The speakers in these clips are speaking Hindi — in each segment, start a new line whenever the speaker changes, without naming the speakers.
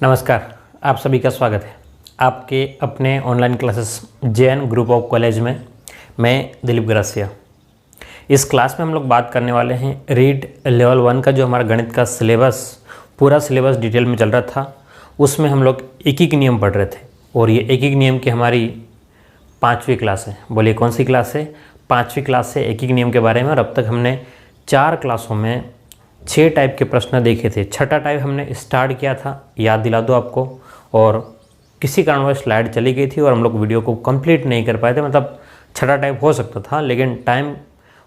नमस्कार, आप सभी का स्वागत है आपके अपने online classes JN group of college में। मैं दिलीप ग्रासिया। इस क्लास में हम लोग बात करने वाले हैं रीड लेवल 1 का जो हमारा गणित का सिलेबस, पूरा सिलेबस डिटेल में चल रहा था। उसमें हम लोग एक एक नियम पढ़ रहे थे और ये एक एक नियम की हमारी 5वीं क्लास है। बोलिए कौन सी क्लास है? 5वीं क्लास है एक एक नियम के बारे में। और अब तक हमने 4 क्लासों में 6 टाइप के प्रश्न देखे थे। छठा टाइप हमने स्टार्ट किया था, याद दिला दो आपको, और किसी कारणवश स्लाइड चली गई थी और हम लोग वीडियो को कंप्लीट नहीं कर पाए थे। मतलब छठा टाइप हो सकता था लेकिन टाइम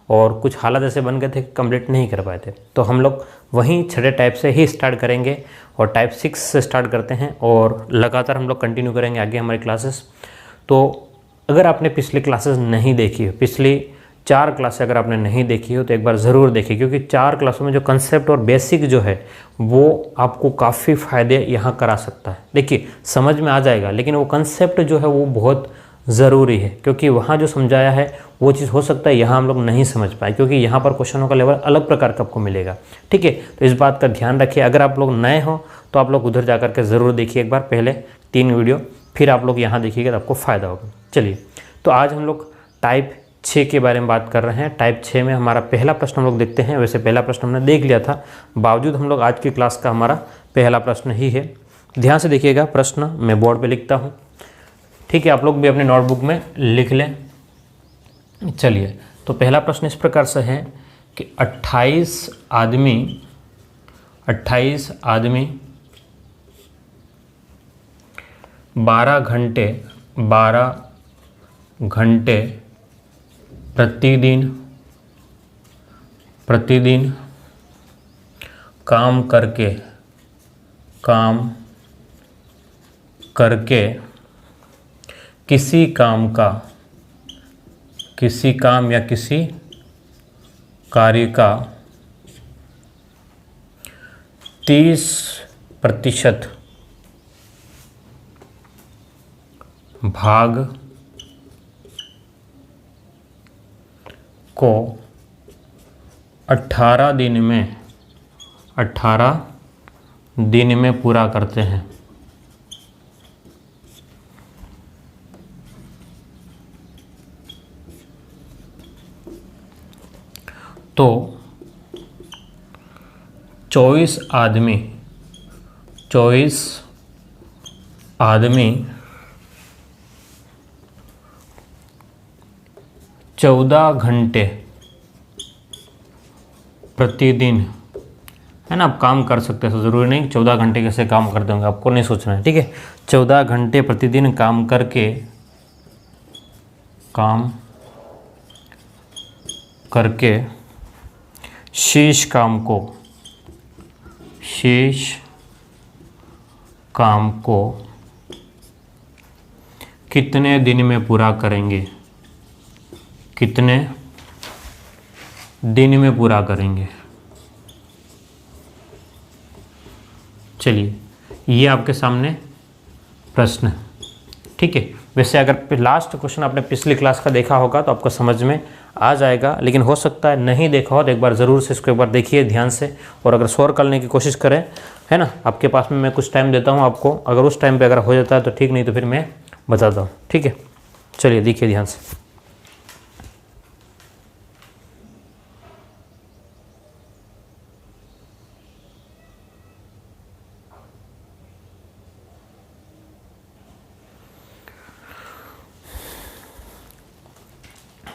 और कुछ हालात ऐसे बन गए थे कि कंप्लीट नहीं कर पाए थे। तो हम लोग वहीं छठे टाइप से ही स्टार्ट करेंगे और टाइप 6 से स्टार्ट करते हैं और लगातार हम लोग कंटिन्यू करेंगे आगे हमारी क्लासेस। तो अगर आपने पिछली क्लासेस नहीं देखी हो, पिछली 4 क्लासें अगर आपने नहीं देखी हो तो एक बार ज़रूर देखिए, क्योंकि 4 क्लासों में जो कंसेप्ट और बेसिक जो है वो आपको काफ़ी फ़ायदे यहाँ करा सकता है। देखिए समझ में आ जाएगा, लेकिन वो कंसेप्ट जो है वो बहुत ज़रूरी है, क्योंकि वहाँ जो समझाया है वो चीज़ हो सकता है यहाँ हम लोग नहीं समझ पाए, क्योंकि यहाँ पर क्वेश्चनों का लेवल अलग प्रकार का आपको मिलेगा। ठीक है, तो इस बात का ध्यान रखिए। अगर आप लोग नए हो तो आप लोग उधर जा करके ज़रूर देखिए एक बार, पहले 3 वीडियो, फिर आप लोग यहाँ देखिएगा तो आपको फ़ायदा होगा। चलिए, तो आज हम लोग टाइप 6 के बारे में बात कर रहे हैं। टाइप 6 में हमारा पहला प्रश्न हम लोग देखते हैं। वैसे पहला प्रश्न हमने देख लिया था, बावजूद हम लोग आज की क्लास का हमारा पहला प्रश्न ही है। ध्यान से देखिएगा, प्रश्न मैं बोर्ड पे लिखता हूँ, ठीक है? आप लोग भी अपने नोटबुक में लिख लें। चलिए, तो पहला प्रश्न इस प्रकार से है कि 28 आदमी 12 घंटे प्रतिदिन काम करके किसी काम या किसी कार्य का 30% भाग को 18 दिन में पूरा करते हैं। तो 24 आदमी 14 घंटे प्रतिदिन, है ना? आप काम कर सकते हैं, ज़रूरी नहीं 14 घंटे कैसे काम करते होंगे, आपको नहीं सोचना है। ठीक है, 14 घंटे प्रतिदिन काम करके शेष काम को कितने दिन में पूरा करेंगे? कितने दिन में पूरा करेंगे? चलिए, ये आपके सामने प्रश्न है। ठीक है, वैसे अगर लास्ट क्वेश्चन आपने पिछली क्लास का देखा होगा तो आपको समझ में आ जाएगा, लेकिन हो सकता है नहीं देखा हो तो एक बार ज़रूर से इसको एक बार देखिए ध्यान से, और अगर सॉल्व करने की कोशिश करें, है ना? आपके पास में मैं कुछ टाइम देता हूँ आपको, अगर उस टाइम पे अगर हो जाता है तो ठीक, नहीं तो फिर मैं बताता हूँ। ठीक है, चलिए देखिए ध्यान से।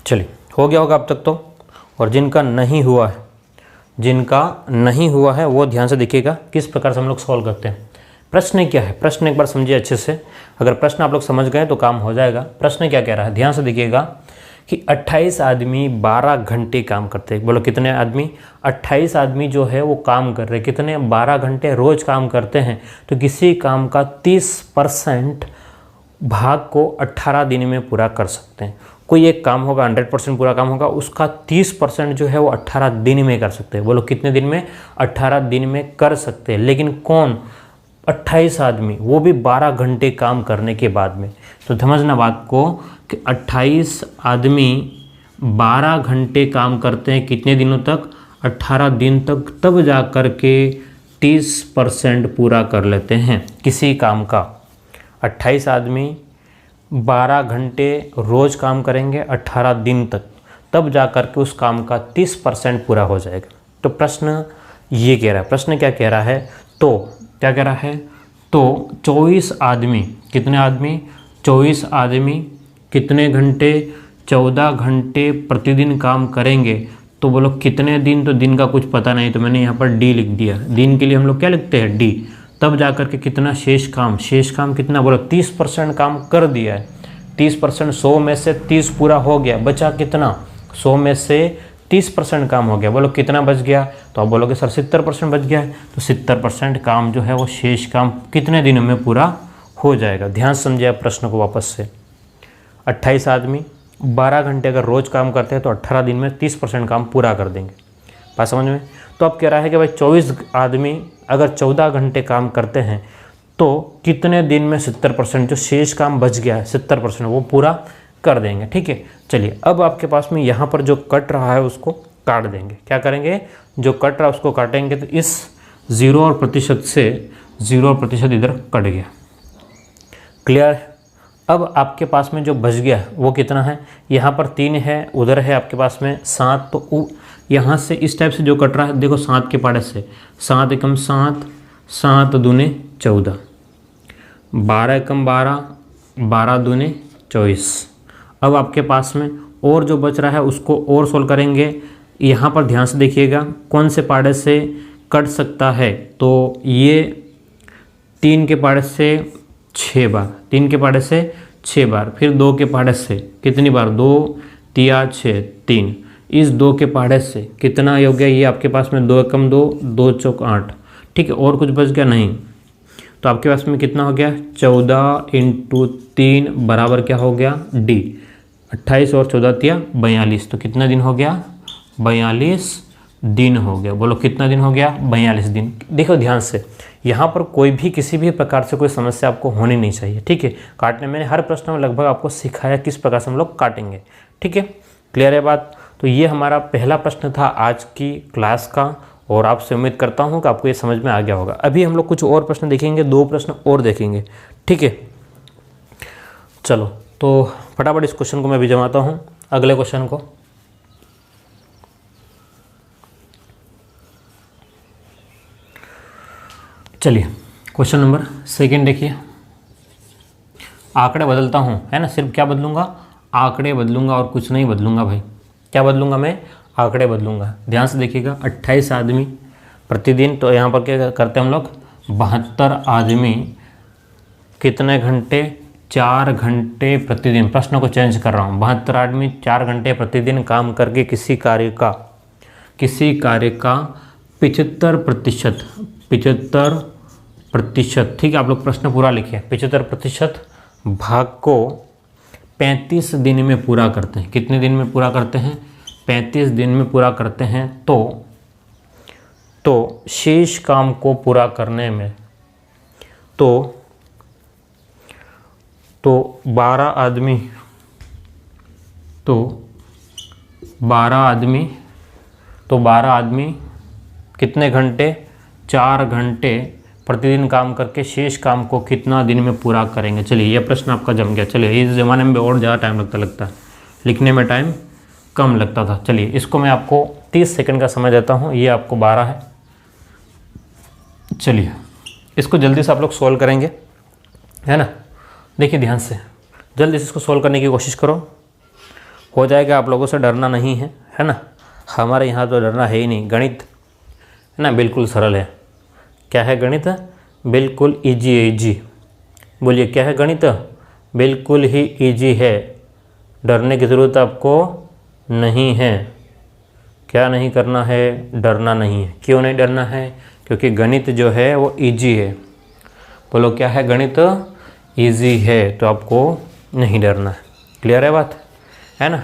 चलिए, हो गया होगा अब तक तो, और जिनका नहीं हुआ है वो ध्यान से देखिएगा किस प्रकार से हम लोग सॉल्व करते हैं। प्रश्न क्या है, प्रश्न एक बार समझिए अच्छे से। अगर प्रश्न आप लोग समझ गए तो काम हो जाएगा। प्रश्न क्या कह रहा है, ध्यान से देखिएगा कि 28 आदमी 12 घंटे काम करते हैं। बोलो कितने आदमी? 28 आदमी जो है वो काम कर रहे हैं। कितने? 12 घंटे रोज काम करते हैं। तो किसी काम का 30% भाग को 18 दिन में पूरा कर सकते हैं। कोई एक काम होगा 100% पूरा काम होगा, उसका 30% जो है वो 18 दिन में कर सकते हैं। बोलो कितने दिन में? 18 दिन में कर सकते हैं। लेकिन कौन? 28 आदमी, वो भी 12 घंटे काम करने के बाद में। तो समझना बात को कि 28 आदमी 12 घंटे काम करते हैं कितने दिनों तक? 18 दिन तक। तब जा कर के 30% पूरा कर लेते हैं किसी काम का। 28 आदमी 12 घंटे रोज़ काम करेंगे 18 दिन तक, तब जा कर के उस काम का 30% पूरा हो जाएगा। तो प्रश्न ये कह रहा है, प्रश्न क्या कह रहा है, तो क्या कह रहा है, तो 24 आदमी, कितने आदमी, 24 आदमी कितने घंटे, 14 घंटे प्रतिदिन काम करेंगे। तो बोलो कितने दिन, तो दिन का कुछ पता नहीं, तो मैंने यहाँ पर डी लिख दिया। दिन के लिए हम लोग क्या लिखते हैं, डी। तब जा कर के कितना शेष काम, शेष काम कितना, बोलो 30% काम कर दिया है। 30%, 100 में से 30 पूरा हो गया, बचा कितना, 100 में से 30% काम हो गया। बोलो कितना बच गया, तो आप बोलोगे सर 70% बच गया है। तो 70% काम जो है वो शेष काम कितने दिनों में पूरा हो जाएगा। ध्यान समझिए आप प्रश्न को वापस से। 28 आदमी 12 घंटे अगर रोज़ काम करते हैं तो 18 दिन में 30% काम पूरा कर देंगे। बात समझ में। तो अब कह रहा है कि भाई 24 आदमी अगर 14 घंटे काम करते हैं तो कितने दिन में 70% जो शेष काम बच गया है 70% वो पूरा कर देंगे। ठीक है, चलिए अब आपके पास में यहाँ पर जो कट रहा है उसको काट देंगे। क्या करेंगे, जो कट रहा है उसको काटेंगे। तो इस 0 और प्रतिशत से 0 और प्रतिशत इधर कट गया। क्लियर है। अब आपके पास में जो बच गया वो कितना है, यहाँ पर 3 है, उधर है आपके पास में 7। तो यहाँ से इस टाइप से जो कट रहा है, देखो 7 के पाड़े से 7 एकम 7, 7 दूने 14, 12 एकम 12, 12 दूने 24। अब आपके पास में और जो बच रहा है उसको और सोल्व करेंगे। यहाँ पर ध्यान से देखिएगा कौन से पाड़े से कट सकता है। तो ये 3 के पाड़े से 6 बार, 3 के पाड़े से 6 बार, फिर 2 के पाड़े से कितनी बार, 2 तिया 6 3। इस 2 के पाड़े से कितना हो गया, ये आपके पास में 2 एकम 2, 2 चौक 8। ठीक है, और कुछ बच गया नहीं। तो आपके पास में कितना हो गया, 14 × 3 बराबर क्या हो गया, डी। 28 और 14 तिया 42। तो कितना दिन हो गया, 42 दिन हो गया। बोलो कितना दिन हो गया, 42 दिन। देखो ध्यान से, यहाँ पर कोई भी किसी भी प्रकार से कोई समस्या आपको होनी नहीं चाहिए। ठीक है, काटने मैंने हर प्रश्न में लगभग आपको सिखाया किस प्रकार से हम लोग काटेंगे। ठीक है, क्लियर है बात। तो ये हमारा पहला प्रश्न था आज की क्लास का, और आपसे उम्मीद करता हूँ कि आपको ये समझ में आ गया होगा। अभी हम लोग कुछ और प्रश्न देखेंगे, 2 प्रश्न और देखेंगे। ठीक है, चलो तो फटाफट इस क्वेश्चन को मैं भी जमाता हूँ, अगले क्वेश्चन को। चलिए क्वेश्चन नंबर 2 देखिए। आंकड़े बदलता हूँ, है ना, सिर्फ क्या बदलूंगा, आंकड़े बदलूंगा और कुछ नहीं बदलूंगा भाई। क्या बदलूंगा मैं, आंकड़े बदलूंगा। ध्यान से देखिएगा, 28 आदमी प्रतिदिन, तो यहाँ पर क्या करते हैं हम लोग, 72 आदमी कितने घंटे, 4 घंटे प्रतिदिन। प्रश्न को चेंज कर रहा हूँ। 72 आदमी 4 घंटे प्रतिदिन काम करके किसी कार्य का 75%, ठीक है, आप लोग प्रश्न पूरा लिखिए। 75% भाग को 35 दिन में पूरा करते हैं। कितने दिन में पूरा करते हैं, 35 दिन में पूरा करते हैं। तो शेष काम को पूरा करने में तो 12 आदमी कितने घंटे, 4 घंटे प्रतिदिन काम करके शेष काम को कितना दिन में पूरा करेंगे। चलिए ये प्रश्न आपका जम गया। चलिए, इस ज़माने में और ज़्यादा टाइम लगता है, लिखने में टाइम कम लगता था। चलिए इसको मैं आपको 30 सेकंड का समय देता हूँ, ये आपको 12 है। चलिए इसको जल्दी से आप लोग सोल्व करेंगे, है ना। देखिए ध्यान से, जल्दी से इसको सोल्व करने की कोशिश करो, हो जाएगा। आप लोगों से डरना नहीं है, है ना। हमारे यहाँ तो डरना है ही नहीं। गणित है ना, बिल्कुल सरल है। क्या है गणित, बिल्कुल इजी है, इजी। बोलिए क्या है गणित, बिल्कुल ही इजी है। डरने की ज़रूरत आपको नहीं है। क्या नहीं करना है, डरना नहीं है। क्यों नहीं डरना है, क्योंकि गणित जो है वो इजी है। बोलो क्या है, गणित इजी है, तो आपको नहीं डरना है। क्लियर है बात, है ना।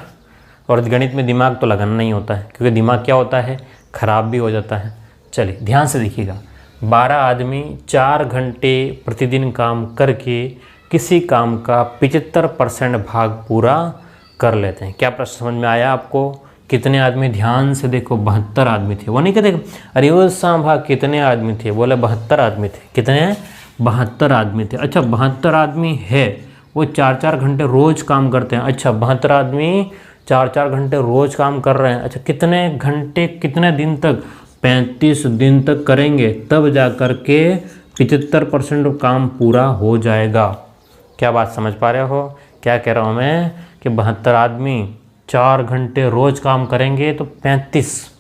और गणित में दिमाग तो लगाना नहीं होता है, क्योंकि दिमाग क्या होता है, ख़राब भी हो जाता है। चलिए ध्यान से देखिएगा, 12 आदमी 4 घंटे प्रतिदिन काम करके किसी काम का 75% भाग पूरा कर लेते हैं। क्या प्रश्न समझ में आया आपको, कितने आदमी, ध्यान से देखो 72 आदमी थे। वो नहीं कहते अरे वो सांभा कितने आदमी थे, बोले 72 आदमी थे। कितने? 72 आदमी थे। अच्छा 72 आदमी है, वो 4-4 घंटे रोज काम करते हैं। अच्छा 72 आदमी 4-4 घंटे रोज काम कर रहे हैं। अच्छा कितने घंटे कितने दिन तक? 35 दिन तक करेंगे, तब जा कर के 75% काम पूरा हो जाएगा। क्या बात समझ पा रहे हो? क्या कह रहा हूँ मैं कि 72 आदमी 4 घंटे रोज काम करेंगे तो 35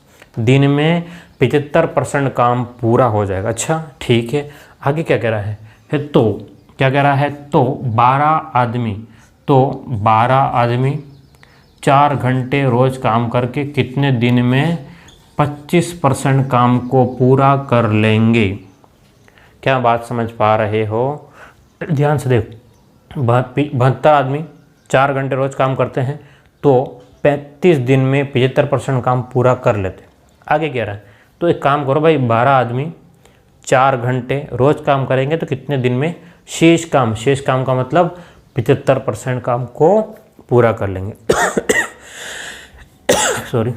दिन में 75% काम पूरा हो जाएगा। अच्छा ठीक है, आगे क्या कह रहा है? तो क्या कह रहा है? तो 12 आदमी 4 घंटे रोज काम करके कितने दिन में 25% काम को पूरा कर लेंगे। क्या बात समझ पा रहे हो? ध्यान से देखो, 72 आदमी 4 घंटे रोज काम करते हैं तो 35 दिन में 75% काम पूरा कर लेते हैं। आगे कह रहा है? तो एक काम करो भाई, 12 आदमी 4 घंटे रोज काम करेंगे तो कितने दिन में शेष काम का मतलब 75% काम को पूरा कर लेंगे। सॉरी।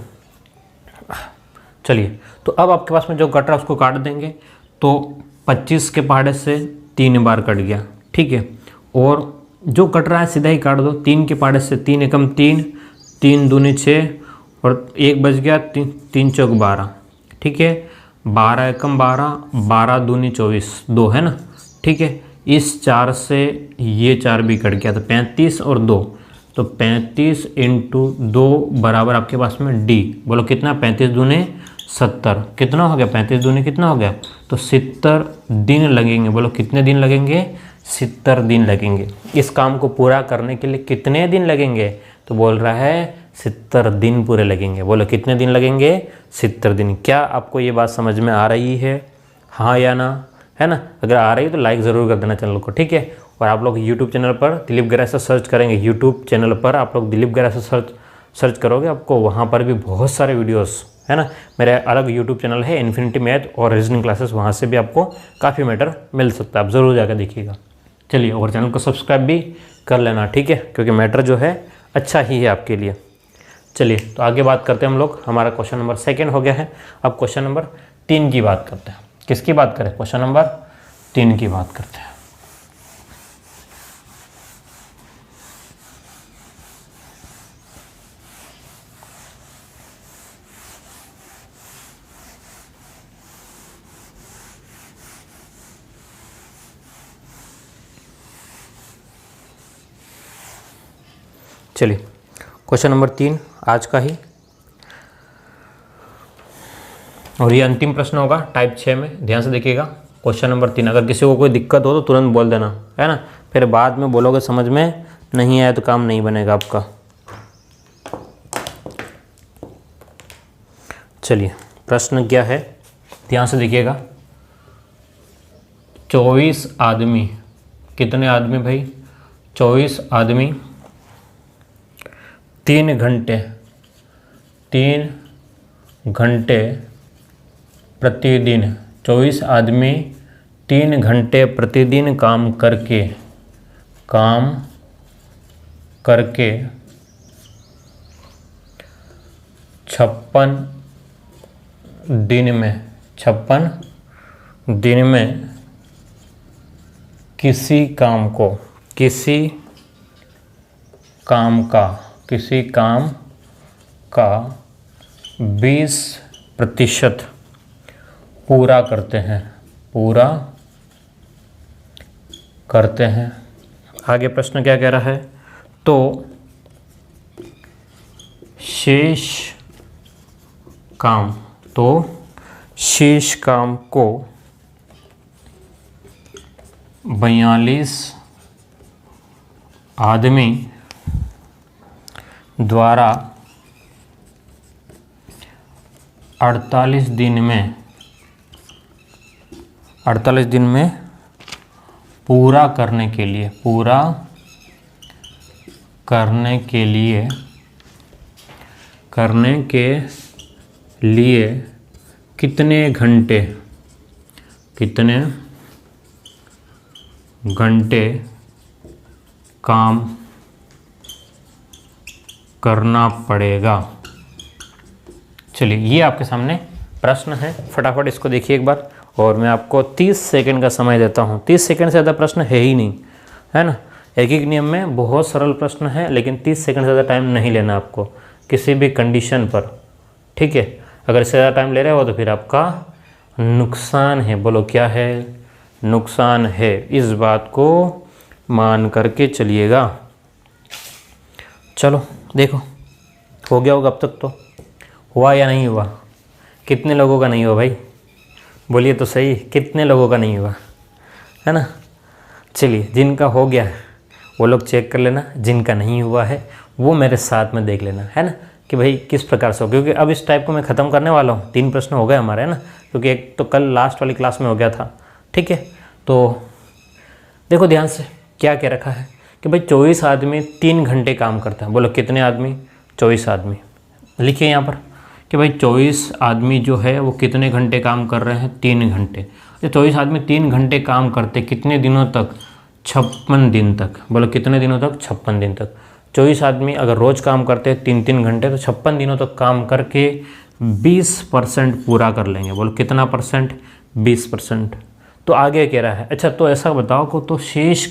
चलिए, तो अब आपके पास में जो कट रहा है उसको काट देंगे। तो 25 के पहाड़े से 3 बार कट गया, ठीक है। और जो कट रहा है सीधा ही काट दो। 3 के पहाड़े से 3 एकम 3, 3 दूनी 6 और 1 बच गया, 3 चौक 12, ठीक है। 12 एकम 12, 12 दूनी 24, 2 है ना, ठीक है। इस 4 से ये 4 भी कट गया तो 35 और 2, तो 35 × 2 बराबर आपके पास में डी। बोलो कितना? 35 दूने 70, कितना हो गया? 35 दूने कितना हो गया? तो 70 दिन लगेंगे। बोलो कितने दिन लगेंगे? 70 दिन लगेंगे। इस काम को पूरा करने के लिए कितने दिन लगेंगे? तो बोल रहा है 70 दिन पूरे लगेंगे। बोलो कितने दिन लगेंगे? 70 दिन। क्या आपको ये बात समझ में आ रही है? हाँ या ना? है ना? अगर आ रही है तो लाइक ज़रूर कर देना चैनल को, ठीक है। और आप लोग यूट्यूब चैनल पर दिलीप गरासिया सर्च करेंगे, यूट्यूब चैनल पर आप लोग दिलीप गरासिया सर्च करोगे, आपको वहाँ पर भी बहुत सारे वीडियोस, है ना। मेरे अलग यूट्यूब चैनल है इन्फिनिटी मैथ और रीजनिंग क्लासेस, वहाँ से भी आपको काफ़ी मैटर मिल सकता है, आप ज़रूर जाकर देखिएगा। चलिए, और चैनल को सब्सक्राइब भी कर लेना, ठीक है, क्योंकि मैटर जो है अच्छा ही है आपके लिए। चलिए, तो आगे बात करते हैं हम लोग। हमारा क्वेश्चन नंबर 2 हो गया है। अब क्वेश्चन नंबर 3 की बात करते हैं। किसकी बात करें? क्वेश्चन नंबर 3 की बात करते हैं। चलिए, क्वेश्चन नंबर 3 आज का ही, और ये अंतिम प्रश्न होगा टाइप 6 में। ध्यान से देखिएगा, क्वेश्चन नंबर 3। अगर किसी को कोई दिक्कत हो तो तुरंत बोल देना, है ना, फिर बाद में बोलोगे समझ में नहीं आया तो काम नहीं बनेगा आपका। चलिए, प्रश्न क्या है, ध्यान से देखिएगा। 24 आदमी, कितने आदमी भाई? 24 आदमी 3 घंटे प्रतिदिन, 24 आदमी 3 घंटे प्रतिदिन काम करके 56 दिन में किसी काम का 20% पूरा करते हैं। आगे प्रश्न क्या कह रहा है? तो शेष काम को 42 आदमी द्वारा 48 दिन में पूरा करने के लिए कितने घंटे काम करना पड़ेगा। चलिए ये आपके सामने प्रश्न है, फटाफट इसको देखिए एक बार, और मैं आपको 30 सेकंड का समय देता हूँ। 30 सेकंड से ज़्यादा प्रश्न है ही नहीं, है ना। एक एक नियम में बहुत सरल प्रश्न है, लेकिन 30 सेकंड से ज़्यादा टाइम नहीं लेना आपको किसी भी कंडीशन पर, ठीक है। अगर इससे ज़्यादा टाइम ले रहे हो तो फिर आपका नुकसान है। बोलो क्या है? नुकसान है। इस बात को मान करके चलिएगा। चलो देखो, हो गया होगा अब तक तो, हुआ या नहीं हुआ? कितने लोगों का नहीं हुआ भाई? बोलिए तो सही, कितने लोगों का नहीं हुआ, है ना। चलिए जिनका हो गया है वो लोग चेक कर लेना, जिनका नहीं हुआ है वो मेरे साथ में देख लेना, है ना, कि भाई किस प्रकार से हो। क्योंकि अब इस टाइप को मैं ख़त्म करने वाला हूँ। 3 प्रश्न हो गए हमारे, है ना, क्योंकि एक तो कल लास्ट वाली क्लास में हो गया था, ठीक है। तो देखो ध्यान से, क्या क्या रखा है कि भाई 24 आदमी 3 घंटे काम करता है। बोलो कितने आदमी? 24 आदमी। लिखिए यहाँ पर कि भाई 24 आदमी जो है वो कितने घंटे काम कर रहे हैं? 3 घंटे। तो 24 आदमी 3 घंटे काम करते कितने दिनों तक? 56 दिन तक। बोलो कितने दिनों तक? 56 दिन तक। 24 आदमी अगर रोज़ काम करते हैं 3-3 घंटे, तो 56 दिनों तक काम करके 20% पूरा कर लेंगे। बोलो कितना परसेंट? 20%। तो आगे कह रहा है, अच्छा तो ऐसा बताओ को, तो शेष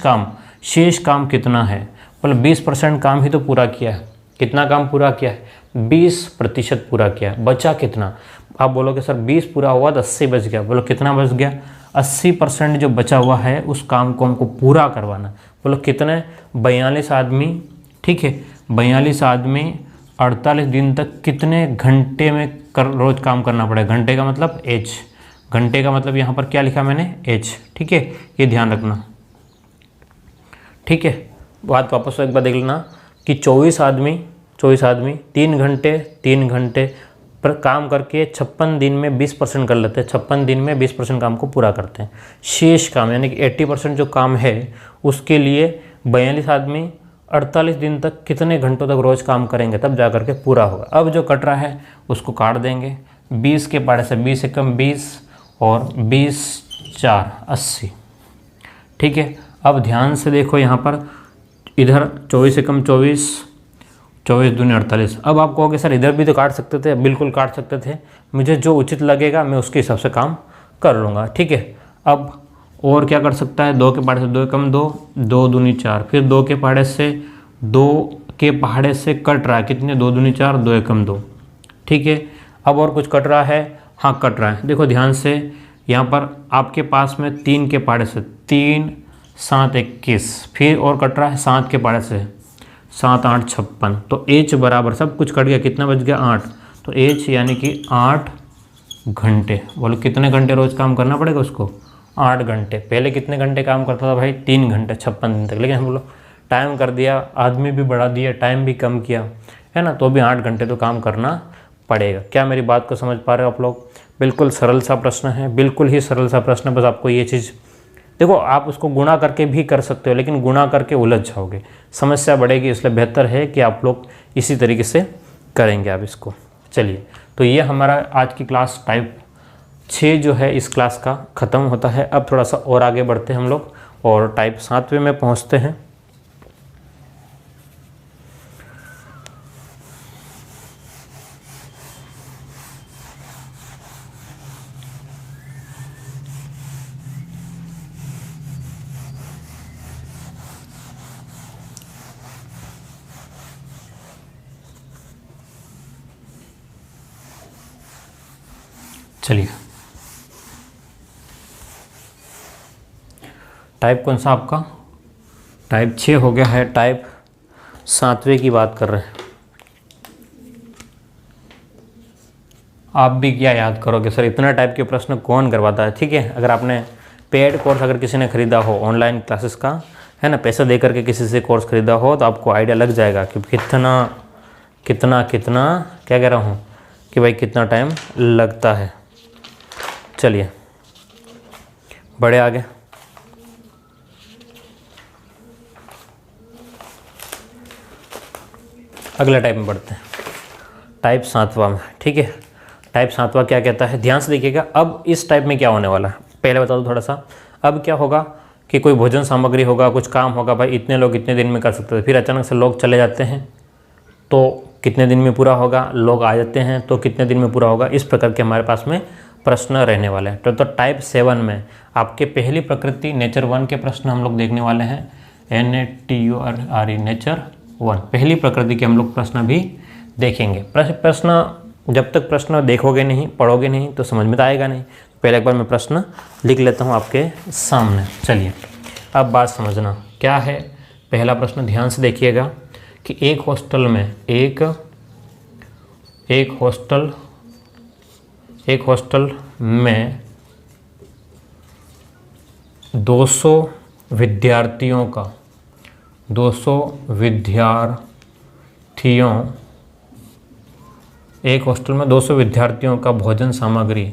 काम कितना है? बोलो 20% काम ही तो पूरा किया है। कितना काम पूरा किया है? 20% पूरा किया है। बचा कितना? आप बोलोगे सर 20 पूरा हुआ तो 80 बच गया। बोलो कितना बच गया? 80% जो बचा हुआ है उस काम को हमको पूरा करवाना। बोलो कितने? 42 आदमी, ठीक है। 42 आदमी 48 दिन तक कितने घंटे में रोज काम करना पड़ेगा? घंटे का मतलब एच, घंटे का मतलब यहाँ पर क्या लिखा मैंने? एच, ठीक है। ये ध्यान रखना, ठीक है। बात वापस एक बार देख लेना कि 24 आदमी 3 घंटे पर काम करके 56 दिन में 20% कर लेते हैं। 56 दिन में 20% काम को पूरा करते हैं। शेष काम यानी कि 80% जो काम है उसके लिए 42 आदमी 48 दिन तक कितने घंटों तक रोज़ काम करेंगे, तब जा करके पूरा होगा। अब जो कट रहा है उसको काट देंगे। 20 के पहाड़े से 20 एकम 20 और 20 4 80, ठीक है। अब ध्यान से देखो यहाँ पर, इधर 24 एकम 24, 24 दूनी 48। अब आप कहोगे सर इधर भी तो काट सकते थे। बिल्कुल काट सकते थे, मुझे जो उचित लगेगा मैं उसके हिसाब से काम कर लूँगा, ठीक है। अब और क्या कर सकता है? 2 के पहाड़े से 2 एकम 2, 2 दूनी 4, फिर 2 के पहाड़े से कट रहा है कितने? 2 दूनी 4, 2 एकम 2, ठीक है। अब और कुछ कट रहा है? हाँ कट रहा है। देखो ध्यान से, यहाँ पर आपके पास में 3 के पहाड़े से 3, 7 21, फिर और कट रहा है 7 के पहाड़े से 7 8 56। तो एच बराबर सब कुछ कट गया, कितना बच गया? 8। तो एच यानी कि 8 घंटे। बोलो कितने घंटे रोज़ काम करना पड़ेगा उसको? 8 घंटे। पहले कितने घंटे काम करता था भाई? 3 घंटे 56 दिन तक। लेकिन हम लोग टाइम कर दिया, आदमी भी बढ़ा दिया, टाइम भी कम किया, है ना, तो भी 8 घंटे तो काम करना पड़ेगा। क्या मेरी बात को समझ पा रहे हो आप लोग? बिल्कुल सरल सा प्रश्न है, बिल्कुल ही सरल सा प्रश्न। बस आपको ये चीज़ देखो, आप उसको गुणा करके भी कर सकते हो, लेकिन गुणा करके उलझ जाओगे, समस्या बढ़ेगी। इसलिए बेहतर है कि आप लोग इसी तरीके से करेंगे आप इसको। चलिए, तो ये हमारा आज की क्लास टाइप 6 जो है इस क्लास का ख़त्म होता है। अब थोड़ा सा और आगे बढ़ते हैं हम लोग और टाइप 7वें में पहुँचते हैं। चलिए, टाइप कौन सा आपका? टाइप 6 हो गया है। टाइप 7वें की बात कर रहे हैं। आप भी क्या याद करोगे सर, इतना टाइप के प्रश्न कौन करवाता है? ठीक है, अगर आपने पेड कोर्स अगर किसी ने ख़रीदा हो ऑनलाइन क्लासेस का, है ना, पैसा दे करके किसी से कोर्स ख़रीदा हो, तो आपको आइडिया लग जाएगा कि कितना कितना कितना क्या कह रहा हूँ कि भाई कितना टाइम लगता है। चलिए बढ़े आगे। अगले टाइप में बढ़ते हैं, टाइप 7वां में। ठीक है, टाइप 7वां क्या कहता है, ध्यान से देखिएगा। अब इस टाइप में क्या होने वाला है पहले बता दो थोड़ा सा। अब क्या होगा कि कोई भोजन सामग्री होगा, कुछ काम होगा, भाई इतने लोग इतने दिन में कर सकते थे, फिर अचानक से लोग चले जाते हैं, तो कितने दिन में पूरा होगा, लोग आ जाते हैं तो कितने दिन में पूरा होगा, इस प्रकार के हमारे पास में प्रश्न रहने वाले हैं। तो टाइप 7 में आपके पहली प्रकृति नेचर 1 के प्रश्न हम लोग देखने वाले हैं। NATURE नेचर 1 पहली प्रकृति के हम लोग प्रश्न भी देखेंगे। प्रश्न जब तक प्रश्न देखोगे नहीं, पढ़ोगे नहीं तो समझ में तो आएगा नहीं। पहले एक बार मैं प्रश्न लिख लेता हूँ आपके सामने। चलिए अब बात समझना क्या है। पहला प्रश्न ध्यान से देखिएगा कि एक हॉस्टल में एक हॉस्टल में 200 विद्यार्थियों एक हॉस्टल में 200 विद्यार्थियों का भोजन सामग्री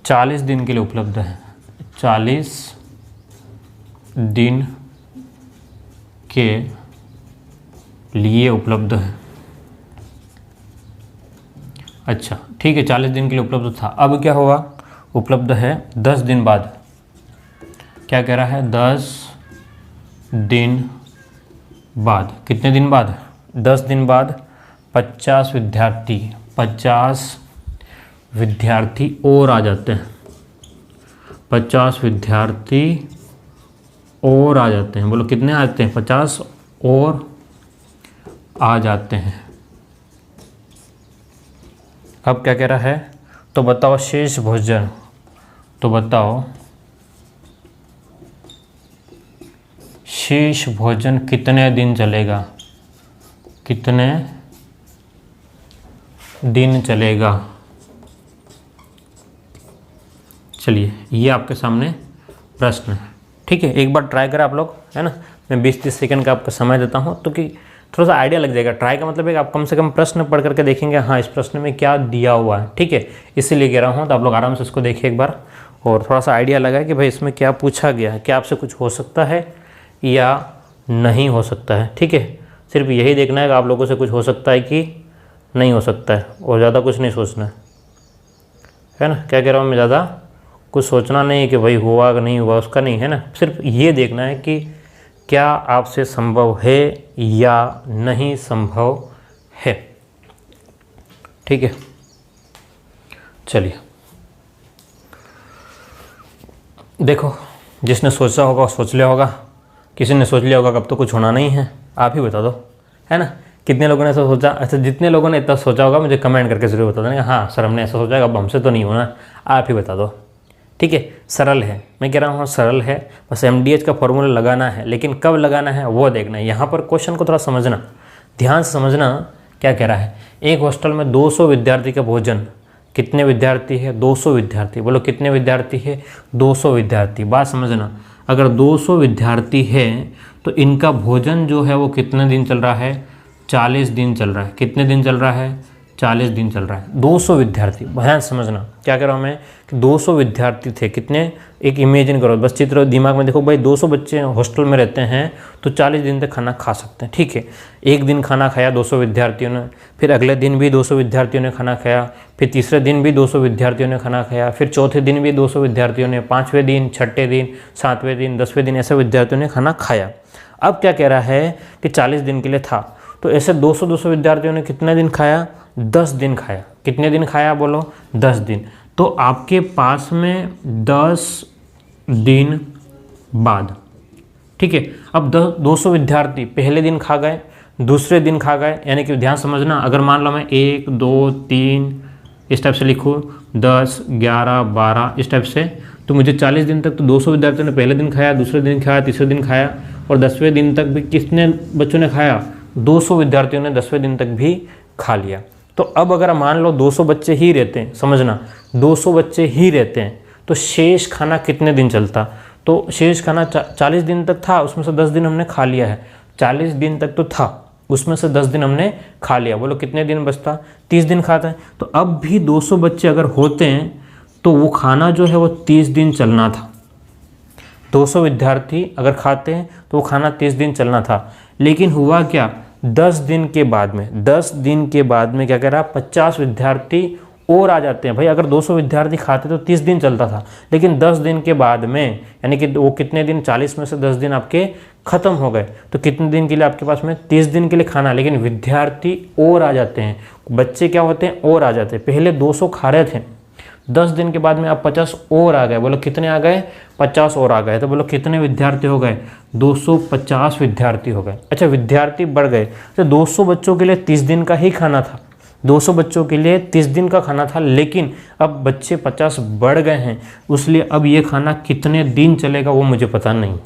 40 दिन के लिए उपलब्ध है। 40 दिन के लिए उपलब्ध है। अच्छा ठीक है, 40 दिन के लिए उपलब्ध था। अब क्या होगा, उपलब्ध है 10 दिन बाद। क्या कह रहा है, 10 दिन बाद। कितने दिन बाद, 10 दिन बाद 50 विद्यार्थी और आ जाते हैं। 50 विद्यार्थी और आ जाते हैं। बोलो कितने आते हैं, 50 और आ जाते हैं। अब क्या कह रहा है, तो बताओ शेष भोजन, शेष भोजन कितने दिन चलेगा, चलिए ये आपके सामने प्रश्न है। ठीक है, एक बार ट्राई करें आप लोग, है ना। मैं 20-30 सेकंड का आपको समय देता हूँ तो कि थोड़ा सा आइडिया लग जाएगा। ट्राई का मतलब है कि आप कम से कम प्रश्न पढ़ करके देखेंगे, हाँ इस प्रश्न में क्या दिया हुआ है। ठीक है, इसीलिए कह रहा हूँ, तो आप लोग आराम से इसको देखिए एक बार और थोड़ा सा आइडिया लगाए कि भाई इसमें क्या पूछा गया है, क्या आपसे कुछ हो सकता है या नहीं हो सकता है। ठीक है, सिर्फ यही देखना है कि आप लोगों से कुछ हो सकता है कि नहीं हो सकता है, और ज़्यादा कुछ नहीं सोचना है ना। क्या कह रहा हूँ मैं, ज़्यादा कुछ सोचना नहीं है कि भाई हुआ कि नहीं हुआ, उसका नहीं है ना। सिर्फ ये देखना है कि क्या आपसे संभव है या नहीं संभव है। ठीक है, चलिए देखो, जिसने सोचा होगा सोच लिया होगा, किसी ने सोच लिया होगा कब तो कुछ होना नहीं है। आप ही बता दो, है ना, कितने लोगों ने ऐसा सोचा। अच्छा, जितने लोगों ने इतना सोचा होगा मुझे कमेंट करके ज़रूर बता देना, हाँ सर हमने ऐसा सोचा, अब हमसे तो नहीं होना। आप ही बता दो। ठीक है, सरल है, मैं कह रहा हूँ सरल है। बस MDH का फॉर्मूला लगाना है, लेकिन कब लगाना है वो देखना है। यहाँ पर क्वेश्चन को थोड़ा समझना, ध्यान से समझना क्या कह रहा है। एक हॉस्टल में 200 विद्यार्थी का भोजन, कितने विद्यार्थी है, 200 विद्यार्थी। बोलो कितने विद्यार्थी है, 200 विद्यार्थी। बात समझना, अगर 200 विद्यार्थी है तो इनका भोजन जो है वो कितने दिन चल रहा है, 40 दिन चल रहा है। कितने दिन चल रहा है, 40 दिन चल रहा है। 200 विद्यार्थी, ध्यान समझना क्या कह रहा हूँ मैं कि 200 विद्यार्थी थे। कितने, एक इमेजिन करो, बस चित्र दिमाग में देखो। भाई 200 बच्चे हॉस्टल में रहते हैं तो 40 दिन तक खाना खा सकते हैं। ठीक है, एक दिन खाना खाया 200 विद्यार्थियों ने, फिर अगले दिन भी 200 विद्यार्थियों ने खाना खाया, फिर तीसरे दिन भी 200 विद्यार्थियों ने खाना खाया, फिर चौथे दिन भी 200 विद्यार्थियों ने, 5वें दिन, 6ठे दिन, 7वें दिन, 10वें दिन, ऐसे विद्यार्थियों ने खाना खाया। अब क्या कह रहा है कि 40 दिन के लिए था, तो ऐसे 200 विद्यार्थियों ने कितने दिन खाया, 10 दिन खाया। कितने दिन खाया, बोलो 10 दिन। तो आपके पास में 10 दिन बाद, ठीक है। अब 200 विद्यार्थी पहले दिन खा गए, दूसरे दिन खा गए, यानी कि ध्यान समझना, अगर मान लो मैं 1 2 3 इस टाइप से लिखूँ, 10 11 12 इस टाइप से, तो मुझे 40 दिन तक तो 200 विद्यार्थियों ने पहले दिन खाया, दूसरे दिन खाया, तीसरे दिन खाया, और 10वें दिन तक भी कितने बच्चों ने खाया, 200 विद्यार्थियों ने 10वें दिन तक भी खा लिया। तो अब अगर मान लो 200 बच्चे ही रहते हैं, समझना 200 बच्चे ही रहते हैं, तो शेष खाना कितने दिन चलता। तो शेष खाना 40 दिन तक था, उसमें से 10 दिन हमने खा लिया है। 40 दिन तक तो था, उसमें से 10 दिन हमने खा लिया। बोलो कितने दिन बचता, 30 दिन खाते हैं। तो अब भी 200 बच्चे अगर होते हैं तो वो खाना जो है वो 30 दिन चलना था। 200 विद्यार्थी अगर खाते हैं तो वो खाना 30 दिन चलना था। लेकिन हुआ क्या, 10 दिन के बाद में क्या कह रहा, 50 विद्यार्थी और आ जाते हैं। भाई अगर 200 विद्यार्थी खाते तो 30 दिन चलता था, लेकिन 10 दिन के बाद में, यानी कि वो कितने दिन, 40 में से 10 दिन आपके ख़त्म हो गए, तो कितने दिन के लिए आपके पास में 30 दिन के लिए खाना, लेकिन विद्यार्थी और आ जाते हैं, बच्चे क्या होते हैं, और आ जाते हैं। पहले 200 खा रहे थे, 10 दिन के बाद में आप 50 और आ गए। बोलो कितने आ गए, 50 और आ गए। तो बोलो कितने विद्यार्थी हो गए, 250 विद्यार्थी हो गए। अच्छा विद्यार्थी बढ़ गए, तो 200 बच्चों के लिए 30 दिन का ही खाना था, 200 बच्चों के लिए 30 दिन का खाना था, लेकिन अब बच्चे 50 बढ़ गए हैं, इसलिए अब ये खाना कितने दिन चलेगा वो मुझे पता नहीं।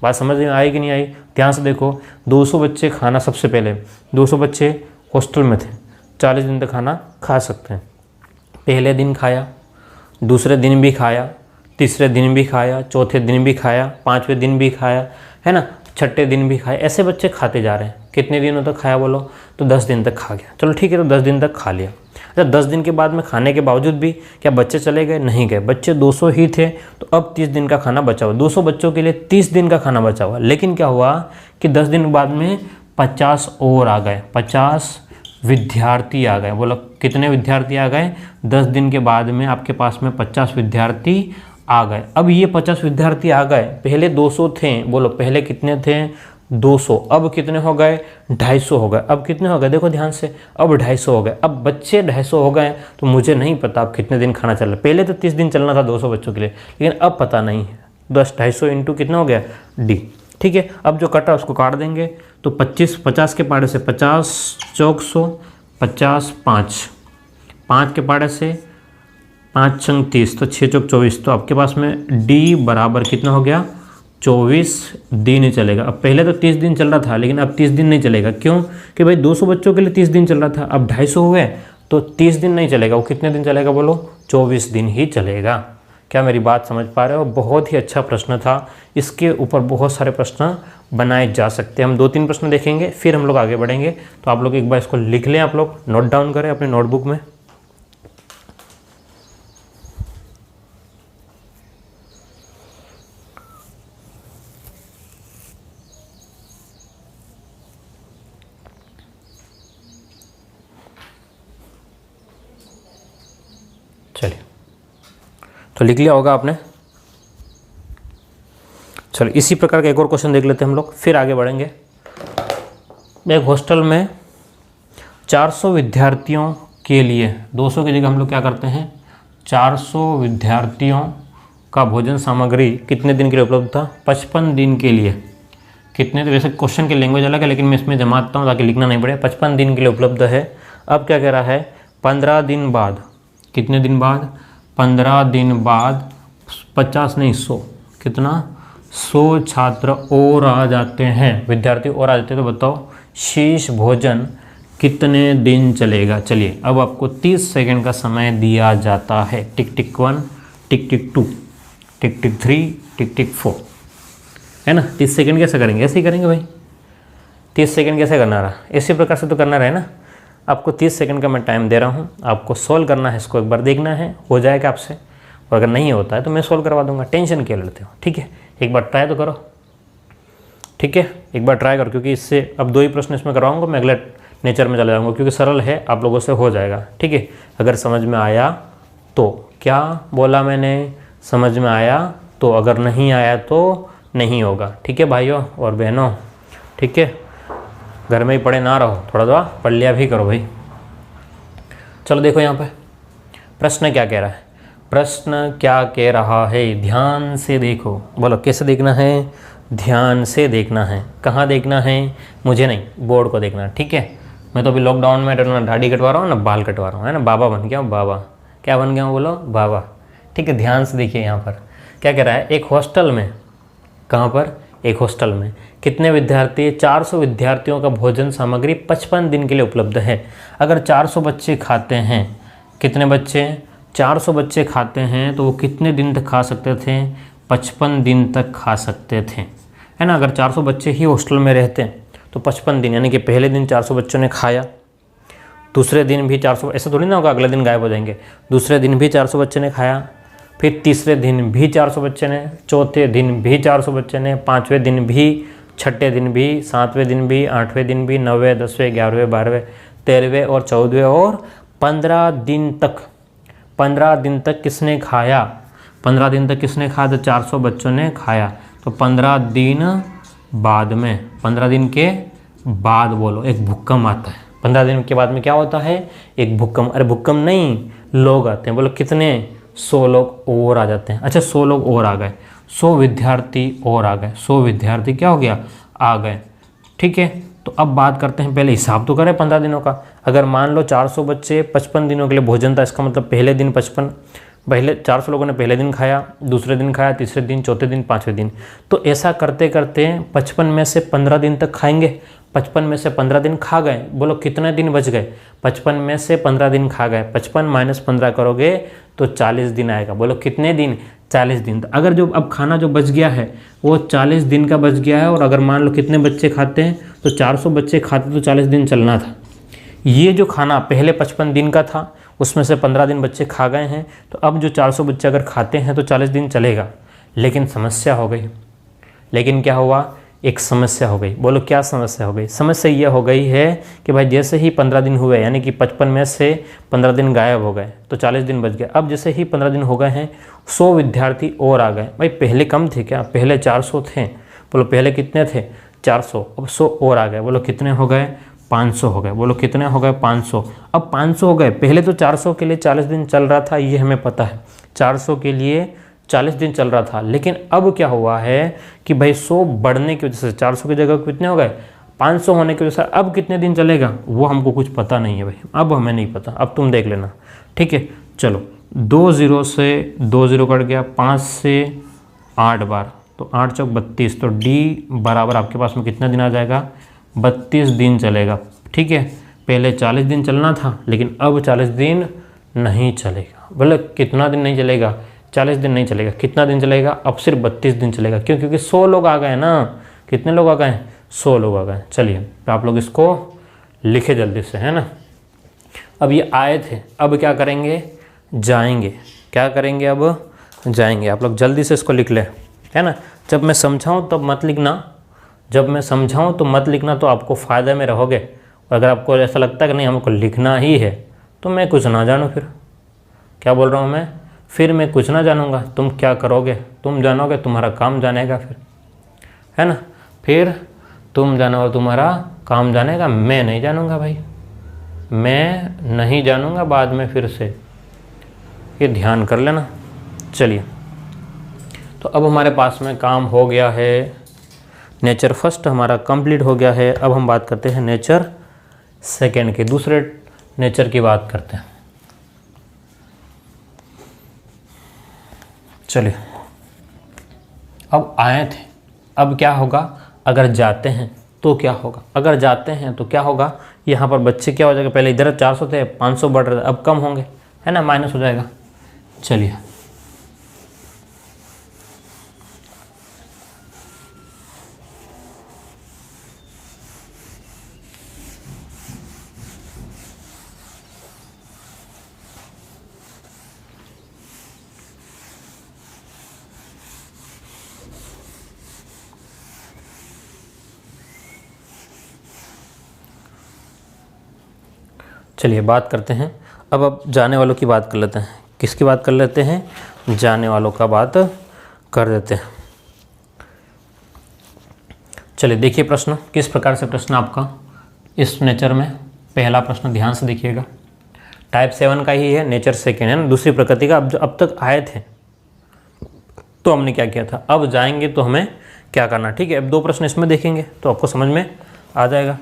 बात समझ में आई कि नहीं आई? ध्यान से देखो, 200 बच्चे खाना, सबसे पहले 200 बच्चे हॉस्टल में थे, 40 दिन तक खाना खा सकते हैं। पहले दिन खाया, दूसरे दिन भी खाया, तीसरे दिन भी खाया, चौथे दिन भी खाया, पाँचवें दिन भी खाया, है ना, छठे दिन भी खाया। ऐसे बच्चे खाते जा रहे हैं। कितने दिनों तक खाया बोलो, तो 10 दिन तक खा गया। चलो ठीक है, तो 10 दिन तक खा लिया। अच्छा 10 दिन के बाद में खाने के बावजूद भी क्या बच्चे चले गए? नहीं गए। बच्चे 200 ही थे, तो अब 30 दिन का खाना बचा हुआ, 200 बच्चों के लिए 30 दिन का खाना बचा हुआ। लेकिन क्या हुआ कि 10 दिन बाद में 50 और आ गए, 50 विद्यार्थी आ गए। बोलो कितने विद्यार्थी आ गए? 10 दिन के बाद में आपके पास में 50 विद्यार्थी आ गए। अब ये 50 विद्यार्थी आ गए, पहले 200 थे, बोलो पहले कितने थे? 200, अब कितने हो गए? 250 हो गए। अब कितने हो गए? देखो ध्यान से, अब 250 हो गए। अब बच्चे 250 हो गए, तो मुझे नहीं पता अब कितने दिन खाना चल रहा है। पहले तो 30 दिन चलना था 200 बच्चों के लिए, लेकिन अब पता नहीं है। 250 इंटू कितना हो गया? डी। ठीक है, अब जो कटा उसको काट देंगे, तो 25, 50 के पाड़े से 50 चौक 100, 50 5 के पाड़े से 5 छंग 30, तो 6 चौक 24। तो आपके पास में डी बराबर कितना हो गया? 24 दिन ही चलेगा। अब पहले तो 30 दिन चल रहा था, लेकिन अब 30 दिन नहीं चलेगा। क्यों? कि भाई 200 बच्चों के लिए 30 दिन चल रहा था, अब 250 हो गए, तो 30 दिन नहीं चलेगा। वो कितने दिन चलेगा बोलो? 24 दिन ही चलेगा। क्या मेरी बात समझ पा रहे हो? बहुत ही अच्छा प्रश्न था, इसके ऊपर बहुत सारे प्रश्न बनाए जा सकते हैं। हम 2-3 प्रश्न देखेंगे, फिर हम लोग आगे बढ़ेंगे। तो आप लोग एक बार इसको लिख लें, आप लोग नोट डाउन करें अपने नोटबुक में। चलिए, तो लिख लिया होगा आपने। चलो इसी प्रकार का एक और क्वेश्चन देख लेते हैं हम लोग, फिर आगे बढ़ेंगे। एक हॉस्टल में 400 विद्यार्थियों के लिए, 200 की जगह हम लोग क्या करते हैं, 400 विद्यार्थियों का भोजन सामग्री कितने दिन के लिए उपलब्ध था? 55 दिन के लिए। कितने, तो वैसे क्वेश्चन की लैंग्वेज अलग है, लेकिन मैं इसमें जमाता हूँ ताकि लिखना नहीं पड़े। 55 दिन के लिए उपलब्ध है। अब क्या कह रहा है? 15 दिन बाद, कितने दिन बाद? 15 दिन बाद 50 नहीं 100, कितना? 100 छात्र और आ जाते हैं, विद्यार्थी और आ जाते हैं। तो बताओ शेष भोजन कितने दिन चलेगा? चलिए, अब आपको 30 सेकंड का समय दिया जाता है। टिक टिक 1, टिक टिक 2, टिक टिक 3, टिक टिक 4, है ना। 30 सेकंड कैसे करेंगे? ऐसे ही करेंगे भाई। 30 सेकंड कैसे करना रहा? इसी प्रकार से तो करना रहे ना। आपको 30 सेकंड का मैं टाइम दे रहा हूँ, आपको सोल्व करना है, इसको एक बार देखना है, हो जाएगा आपसे। और अगर नहीं होता है तो मैं सोल्व करवा दूंगा, टेंशन क्यों लेते हो? ठीक है, एक बार ट्राई तो करो। ठीक है, एक बार ट्राई करो, क्योंकि इससे अब 2 ही प्रश्न इसमें करवाऊंगा, मैं अगले नेचर में चला जाऊँगा, क्योंकि सरल है, आप लोगों से हो जाएगा। ठीक है, अगर समझ में आया तो, क्या बोला मैंने? समझ में आया तो, अगर नहीं आया तो नहीं होगा। ठीक है भाइयों और बहनों, ठीक है, घर में ही पढ़े ना रहो, थोड़ा थोड़ा पढ़ लिया भी करो भाई। चलो देखो यहाँ पे प्रश्न क्या कह रहा है। प्रश्न क्या कह रहा है, ध्यान से देखो। बोलो कैसे देखना है? ध्यान से देखना है। कहाँ देखना है? मुझे नहीं, बोर्ड को देखना है। ठीक है, मैं तो अभी लॉकडाउन में ना दाढ़ी कटवा रहा हूँ ना बाल कटवा रहा हूँ, है ना। बाबा बन गया हूँ, बाबा। क्या बन गया हूँ बोलो? बाबा। ठीक है, ध्यान से देखिए यहाँ पर क्या कह रहा है। एक हॉस्टल में, कहाँ पर? एक हॉस्टल में कितने विद्यार्थी? 400 विद्यार्थियों का भोजन सामग्री 55 दिन के लिए उपलब्ध है। अगर 400 बच्चे खाते हैं, कितने बच्चे? 400 बच्चे खाते हैं, तो वो कितने दिन तक खा सकते थे? 55 दिन तक खा सकते थे, है ना। अगर 400 बच्चे ही हॉस्टल में रहते हैं तो 55 दिन, यानी कि पहले दिन 400 बच्चों ने खाया, दूसरे दिन भी 400, ऐसा थोड़ी ना होगा अगले दिन गायब हो जाएंगे। दूसरे दिन भी 400 बच्चे ने खाया, फिर तीसरे दिन भी 400 बच्चे ने, चौथे दिन भी 400 बच्चे ने, 5वें दिन भी, छठे दिन भी, 7वें दिन भी, 8वें दिन भी, 9वें, 10वें, 11वें, 12वें, 13वें और 14वें और 15 दिन तक, 15 दिन तक किसने खाया, 15 दिन तक किसने खाया, तो 400 बच्चों ने खाया। तो 15 दिन बाद में, 15 दिन के बाद बोलो एक भूकंप आता है। 15 दिन के बाद में क्या होता है, एक भूकंप। अरे भूकंप नहीं, लोग आते हैं। बोलो कितने, 100 लोग और आ जाते हैं। अच्छा 100 लोग और आ गए, 100 विद्यार्थी और आ गए, 100 विद्यार्थी क्या हो गया, आ गए। ठीक है, तो अब बात करते हैं, पहले हिसाब तो करें 15 दिनों का। अगर मान लो 400 बच्चे 55 दिनों के लिए भोजन था, इसका मतलब पहले दिन 55, पहले 400 लोगों ने पहले दिन खाया, दूसरे दिन खाया, तीसरे दिन, चौथे दिन, पाँचवें दिन। तो ऐसा करते करते 55 में से 15 दिन तक खाएंगे। 55 में से 15 दिन खा गए, बोलो कितने दिन बच गए, 55 में से 15 दिन खा गए, 55 - 15 करोगे तो 40 दिन आएगा। बोलो कितने दिन, 40 दिन। तो अगर जो अब खाना जो बच गया है वो 40 दिन का बच गया है, और अगर मान लो कितने बच्चे खाते हैं, तो 400 बच्चे खाते तो 40 दिन चलना था। ये जो खाना पहले 55 दिन का था, उसमें से 15 दिन बच्चे खा गए हैं, तो अब जो 400 बच्चे अगर खाते हैं तो 40 दिन चलेगा। लेकिन समस्या हो गई, लेकिन क्या हुआ, एक समस्या हो गई। बोलो क्या समस्या हो गई, समस्या ये हो गई है कि भाई जैसे ही 15 दिन हुए, यानी कि 55 में से 15 दिन गायब हो गए तो 40 दिन बच गए। अब जैसे ही 15 दिन हो गए हैं, 100 विद्यार्थी और आ गए। भाई पहले कम थे क्या, पहले 400 थे। बोलो पहले कितने थे, 400, अब 100 और आ गए। बोलो कितने हो गए, 500 हो गए। बोलो कितने हो गए, 500। अब 500 हो गए। पहले तो 400 के लिए 40 दिन चल रहा था, ये हमें पता है, 400 के लिए 40 दिन चल रहा था। लेकिन अब क्या हुआ है कि भाई 100 बढ़ने की वजह से 400 की जगह कितने हो गए, 500 होने की वजह से अब कितने दिन चलेगा वो हमको कुछ पता नहीं है भाई, अब हमें नहीं पता, अब तुम देख लेना। ठीक है, चलो 2 0 से 2 0 कट गया, 5 से 8 बार, तो 8 चौक 32, तो डी बराबर आपके पास में कितना दिन आ जाएगा, 32 दिन चलेगा। ठीक है, पहले 40 दिन चलना था, लेकिन अब 40 दिन नहीं चलेगा। बोले कितना दिन नहीं चलेगा, 40 दिन नहीं चलेगा। कितना दिन चलेगा, अब सिर्फ 32 दिन चलेगा। क्यों, क्योंकि 100 लोग आ गए ना। कितने लोग आ गए, 100 लोग आ गए। चलिए तो आप लोग इसको लिखे जल्दी से, है ना। अब ये आए थे, अब क्या करेंगे, जाएंगे। क्या करेंगे, अब जाएंगे। आप लोग जल्दी से इसको लिख ले, है ना। जब मैं समझाऊँ तब मत लिखना, जब मैं समझाऊँ तो मत लिखना, तो आपको फ़ायदे में रहोगे। और अगर आपको ऐसा लगता है कि नहीं हमको लिखना ही है, तो मैं कुछ ना जानूँ। फिर क्या बोल रहा हूँ मैं, फिर मैं कुछ ना जानूँगा, तुम क्या करोगे, तुम जानोगे, तुम्हारा काम जानेगा फिर, है ना। फिर तुम जानोगे, तुम्हारा काम जानेगा, मैं नहीं जानूँगा भाई, मैं नहीं जानूँगा बाद में फिर से, ये ध्यान कर लेना। चलिए, तो अब हमारे पास में काम हो गया है, नेचर फर्स्ट हमारा कंप्लीट हो गया है। अब हम बात करते हैं नेचर सेकेंड की, दूसरे नेचर की बात करते हैं। चलिए, अब आए थे, अब क्या होगा, अगर जाते हैं तो क्या होगा, अगर जाते हैं तो क्या होगा, यहाँ पर बच्चे क्या हो जाएगा, पहले इधर 400 थे, 500 बढ़ रहे थे, अब कम होंगे, है ना, माइनस हो जाएगा। चलिए, चलिए बात करते हैं अब जाने वालों की बात कर लेते हैं। किसकी बात कर लेते हैं, जाने वालों का बात कर देते हैं। चलिए देखिए प्रश्न, किस प्रकार से प्रश्न आपका इस नेचर में, पहला प्रश्न ध्यान से देखिएगा, टाइप 7 का ही है, नेचर सेकेंड है ना, दूसरी प्रकृति का। अब तक आए थे तो हमने क्या किया था, अब जाएंगे तो हमें क्या करना। ठीक है, अब 2 प्रश्न इसमें देखेंगे तो आपको समझ में आ जाएगा।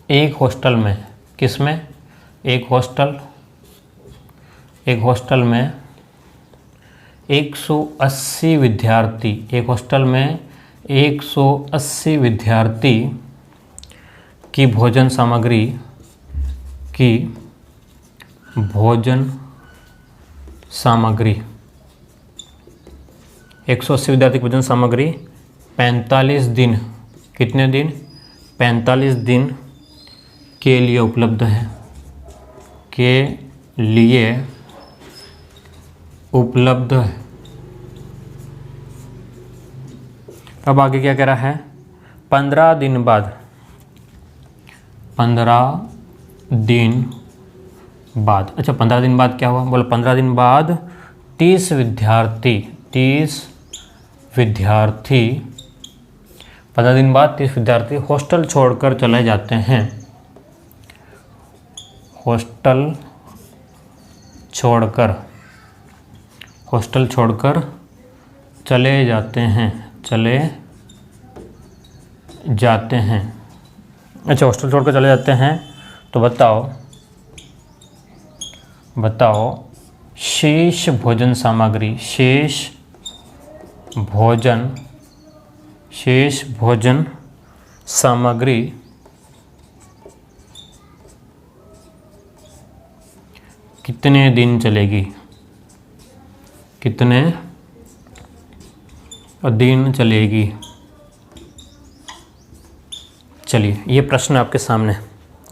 एक हॉस्टल में, किस में, एक हॉस्टल में 180 विद्यार्थी, एक हॉस्टल में 180 विद्यार्थी की भोजन सामग्री 180 विद्यार्थी की भोजन सामग्री 45 दिन, कितने दिन, 45 दिन के लिए उपलब्ध है, के लिए उपलब्ध है। अब आगे क्या कह रहा है, 15 दिन बाद, 15 दिन बाद। अच्छा 15 दिन बाद क्या हुआ, बोलो 15 दिन बाद 30 विद्यार्थी 15 दिन बाद 30 विद्यार्थी हॉस्टल छोड़कर चले जाते हैं। हॉस्टल छोड़कर चले जाते हैं। अच्छा हॉस्टल छोड़कर चले जाते हैं, तो बताओ शेष भोजन सामग्री कितने दिन चलेगी? चलिए ये प्रश्न आपके सामने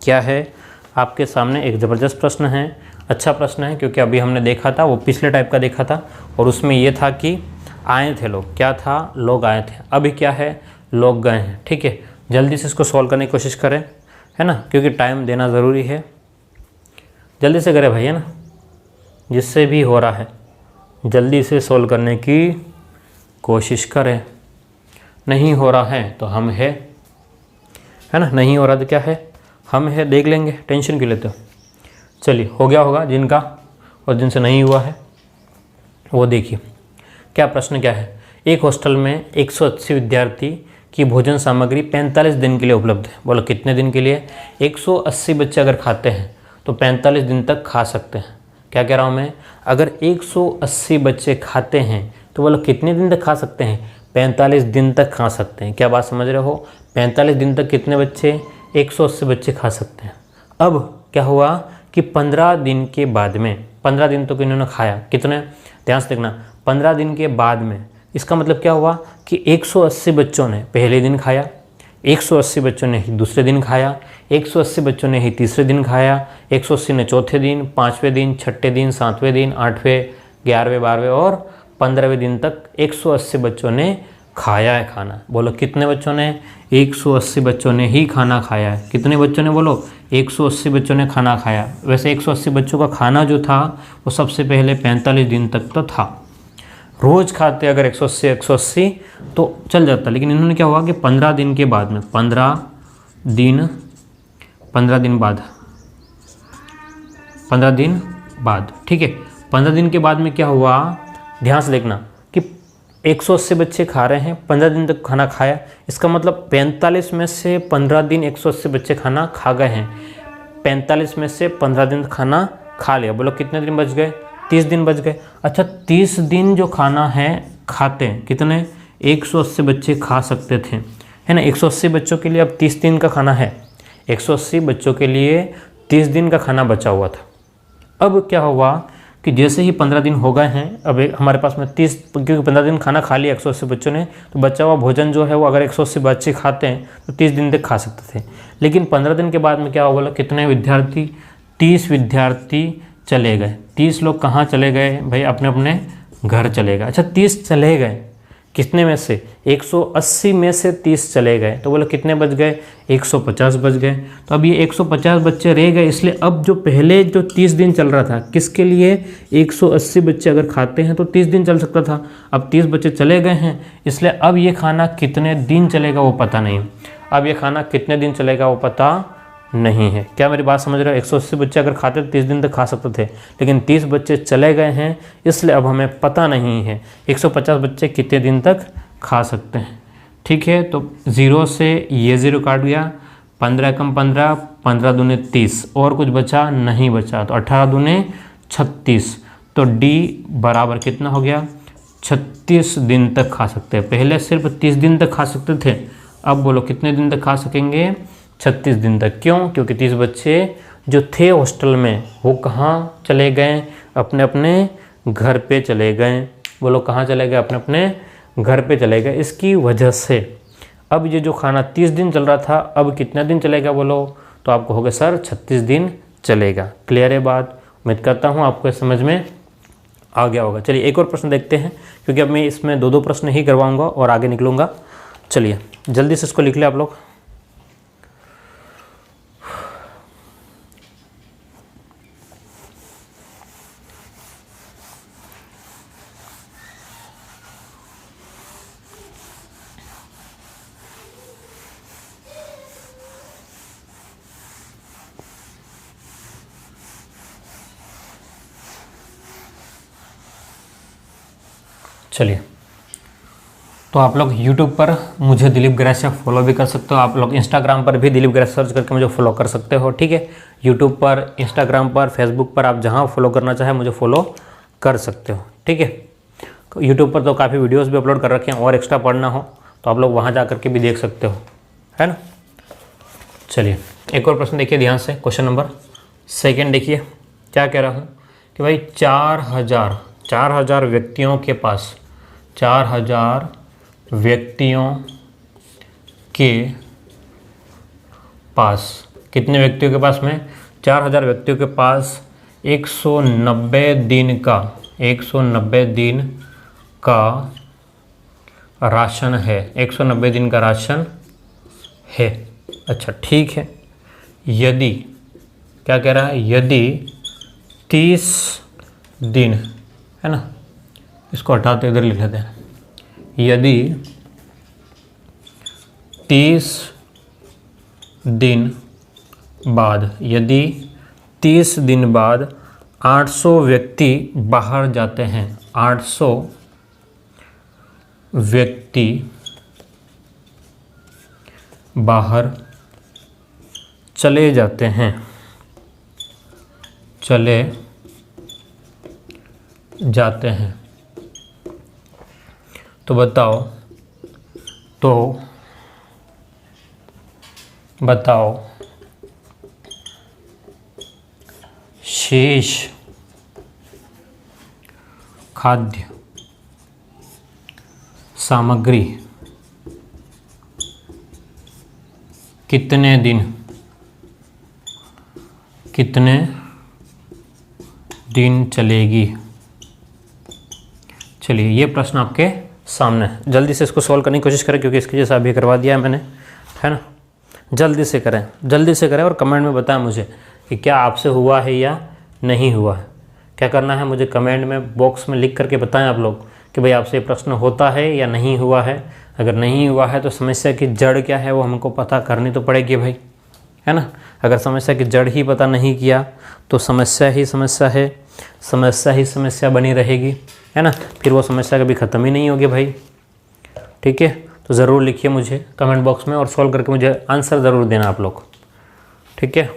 क्या है, आपके सामने एक ज़बरदस्त प्रश्न है, अच्छा प्रश्न है, क्योंकि अभी हमने देखा था वो पिछले टाइप का देखा था और उसमें ये था कि आए थे लोग, क्या था, लोग आए थे। अभी क्या है, लोग गए हैं। ठीक है, जल्दी से इसको सॉल्व करने की कोशिश करें, है ना, क्योंकि टाइम देना ज़रूरी है। जल्दी से करें भाई, है ना, जिससे भी हो रहा है जल्दी से सॉल्व करने की कोशिश करें। नहीं हो रहा है तो हम है ना, नहीं हो रहा तो क्या है, हम है, देख लेंगे, टेंशन क्यों लेते हो। चलिए हो गया होगा जिनका, और जिनसे नहीं हुआ है वो देखिए क्या प्रश्न क्या है। एक हॉस्टल में 180 विद्यार्थी की भोजन सामग्री 45 दिन के लिए उपलब्ध है। बोलो कितने दिन के लिए? 180 बच्चे अगर खाते हैं तो 45 दिन तक खा सकते हैं। क्या कह रहा हूँ मैं, अगर 180 बच्चे खाते हैं तो बोलो कितने दिन तक खा सकते हैं? 45 दिन तक खा सकते हैं। क्या बात समझ रहे हो? 45 दिन तक कितने बच्चे? 180 बच्चे खा सकते हैं। अब क्या हुआ कि 15 दिन के बाद में, 15 दिन तो इन्होंने खाया, कितने, ध्यान से देखना, 15 दिन के बाद में, इसका मतलब क्या हुआ कि 180 बच्चों ने पहले दिन खाया, 180 बच्चों ने ही दूसरे दिन खाया, 180 बच्चों ने ही तीसरे दिन खाया, 180 ने चौथे दिन, 5वें दिन, 6ठे दिन, 7वें दिन, 8वें, 11वें, 12वें और 15वें दिन तक 180 बच्चों ने खाया है खाना। बोलो कितने बच्चों ने? 180 बच्चों ने ही खाना खाया है। कितने बच्चों ने? बोलो 180 बच्चों ने खाना खाया। वैसे 180 बच्चों का खाना जो था वो सबसे पहले 45 दिन तक तो था। रोज़ खाते अगर 180 तो चल जाता, लेकिन इन्होंने क्या हुआ कि 15 दिन के बाद में, 15 दिन बाद, ठीक है, 15 दिन के बाद में क्या हुआ, ध्यान से देखना कि 180 बच्चे खा रहे हैं, 15 दिन तक खाना खाया, इसका मतलब 45 में से 15 दिन 180 बच्चे खाना खा गए हैं, 45 में से 15 दिन खाना खा लिया। बोलो कितने दिन बच गए? 30 दिन बच गए। अच्छा 30 दिन जो खाना है खाते हैं, कितने? 180 बच्चे खा सकते थे, है ना। 180 बच्चों के लिए अब 30 दिन का खाना है, 180 बच्चों के लिए 30 दिन का खाना बचा हुआ था। अब क्या हुआ कि जैसे ही 15 दिन हो गए हैं, अब हमारे पास में 30, क्योंकि 15 दिन खाना खा लिया 180 बच्चों ने, तो बचा हुआ भोजन जो है वो अगर 180 बच्चे खाते हैं तो 30 दिन तक खा सकते थे। लेकिन 15 दिन के बाद में क्या हुआ, बोला कितने विद्यार्थी? 30 विद्यार्थी चले गए। 30 लोग कहाँ चले गए भाई? अपने अपने घर चले गए। अच्छा 30 चले गए, कितने में से? 180 में से 30 चले गए, तो बोलो कितने बच गए? 150 बच गए। तो अब ये 150 बच्चे रह गए, इसलिए अब जो पहले जो 30 दिन चल रहा था, किसके लिए? 180 बच्चे अगर खाते हैं तो 30 दिन चल सकता था, अब 30 बच्चे चले गए हैं, इसलिए अब ये खाना कितने दिन चलेगा वो पता नहीं। अब ये खाना कितने दिन चलेगा वो पता नहीं है। क्या मेरी बात समझ रहे हो? 180 बच्चे अगर खाते तो 30 दिन तक खा सकते थे, लेकिन 30 बच्चे चले गए हैं, इसलिए अब हमें पता नहीं है 150 बच्चे कितने दिन तक खा सकते हैं। ठीक है, तो 0 से ये 0 काट गया, 15 कम 15, 15 दूने 30, और कुछ बचा नहीं बचा, तो 18 दूने 36, तो D बराबर कितना हो गया? 36 दिन तक खा सकते हैं। पहले सिर्फ 30 दिन तक खा सकते थे, अब बोलो कितने दिन तक खा सकेंगे? 36 दिन तक। क्यों? क्योंकि 30 बच्चे जो थे हॉस्टल में वो कहाँ चले गए? अपने अपने घर पे चले गए। बोलो कहाँ चले गए? अपने अपने घर पे चले गए। इसकी वजह से अब ये जो खाना 30 दिन चल रहा था, अब कितना दिन चलेगा बोलो? तो आपको होगा सर 36 दिन चलेगा। क्लियर है बात? उम्मीद करता हूँ आपको समझ में आ गया होगा। चलिए एक और प्रश्न देखते हैं, क्योंकि अब मैं इसमें 2 प्रश्न ही करवाऊँगा और आगे निकलूँगा। चलिए जल्दी से इसको लिख ले आप लोग। चलिए, तो आप लोग YouTube पर मुझे दिलीप ग्रासिया फॉलो भी कर सकते हो। आप लोग Instagram पर भी दिलीप ग्रासिया सर्च करके मुझे फॉलो कर सकते हो, ठीक है। YouTube पर, Instagram पर, Facebook पर आप जहाँ फॉलो करना चाहे मुझे फॉलो कर सकते हो, ठीक है। YouTube पर तो काफ़ी वीडियोस भी अपलोड कर रखे हैं, और एक्स्ट्रा पढ़ना हो तो आप लोग वहाँ जा करके भी देख सकते हो, है ना। चलिए, एक और प्रश्न देखिए ध्यान से। क्वेश्चन नंबर 2 देखिए, क्या कह रहा हूँ कि भाई 4,000 व्यक्तियों के पास, 4,000 व्यक्तियों के पास, कितने व्यक्तियों के पास में, 4,000 व्यक्तियों के पास 190 दिन का राशन है, 190 दिन का राशन है। अच्छा, ठीक है। यदि, क्या कह रहा है, यदि 30 दिन, है ना, इसको हटाते इधर लिख लेते हैं। यदि 30 दिन बाद, यदि 30 दिन बाद 800 व्यक्ति बाहर जाते हैं, 800 व्यक्ति बाहर चले जाते हैं, चले जाते हैं, तो बताओ शेष खाद्य सामग्री कितने दिन चलेगी। चलिए, ये प्रश्न आपके सामने है। जल्दी से इसको सॉल्व करने की कोशिश करें, क्योंकि इसके जैसा अभी करवा दिया है मैंने, है ना। जल्दी से करें और कमेंट में बताएं मुझे कि क्या आपसे हुआ है या नहीं हुआ है। क्या करना है, मुझे कमेंट में बॉक्स में लिख करके बताएं आप लोग कि भाई आपसे ये प्रश्न होता है या नहीं हुआ है। अगर नहीं हुआ है तो समस्या की जड़ क्या है वो हमको पता करनी तो पड़ेगी भाई, है ना। अगर समस्या की जड़ ही पता नहीं किया तो समस्या ही समस्या बनी रहेगी, है ना। फिर वो समस्या कभी ख़त्म ही नहीं होगी भाई, ठीक है। तो ज़रूर लिखिए मुझे कमेंट बॉक्स में, और सॉल्व करके मुझे आंसर ज़रूर देना आप लोग, ठीक है।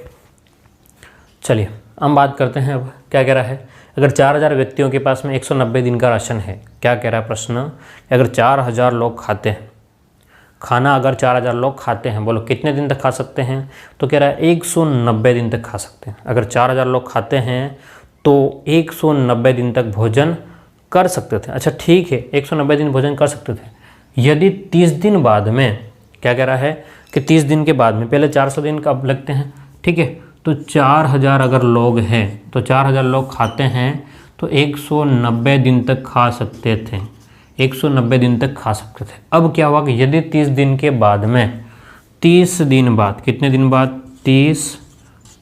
चलिए, हम बात करते हैं अब क्या कह रहा है। अगर 4,000 व्यक्तियों के पास में 190 दिन का राशन है, क्या कह रहा है प्रश्न, अगर 4,000 लोग खाते हैं खाना, अगर 4,000 लोग खाते हैं, बोलो कितने दिन तक खा सकते हैं। तो कह रहा है 190 दिन तक खा सकते हैं। अगर 4,000 लोग खाते हैं तो 190 दिन तक भोजन कर सकते थे। अच्छा, ठीक है, 190 दिन भोजन कर सकते थे। यदि 30 दिन बाद में, क्या कह रहा है कि 30 दिन के बाद में, पहले 400 दिन का अब लगते हैं, ठीक है। तो 4,000 अगर लोग हैं तो 4,000 लोग खाते हैं तो 190 दिन तक खा सकते थे, 190 दिन तक खा सकते थे। अब क्या हुआ कि यदि 30 दिन के बाद में, 30 दिन बाद, कितने दिन बाद, 30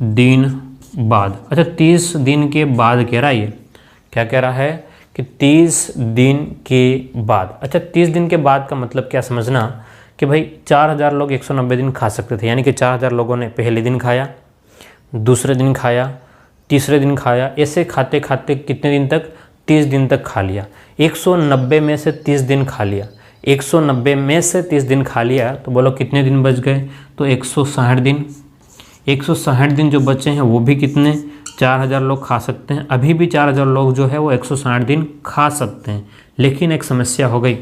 दिन बाद, अच्छा 30 दिन के बाद कह रहा है, ये क्या कह रहा है कि 30 दिन के बाद। अच्छा, 30 दिन के बाद का मतलब क्या समझना कि भाई 4,000 लोग 190 दिन खा सकते थे, यानी कि 4,000 लोगों ने पहले दिन खाया, दूसरे दिन खाया, तीसरे दिन खाया, ऐसे खाते खाते कितने दिन तक, 30 दिन तक खा लिया। 190 में से 30 दिन खा लिया, 190 में से 30 दिन खा लिया, तो बोलो कितने दिन बच गए, तो 160 दिन। 160 दिन जो बचे हैं वो भी कितने, 4,000 लोग खा सकते हैं। अभी भी 4,000 लोग जो है वो 160 दिन खा सकते हैं, लेकिन एक समस्या हो गई,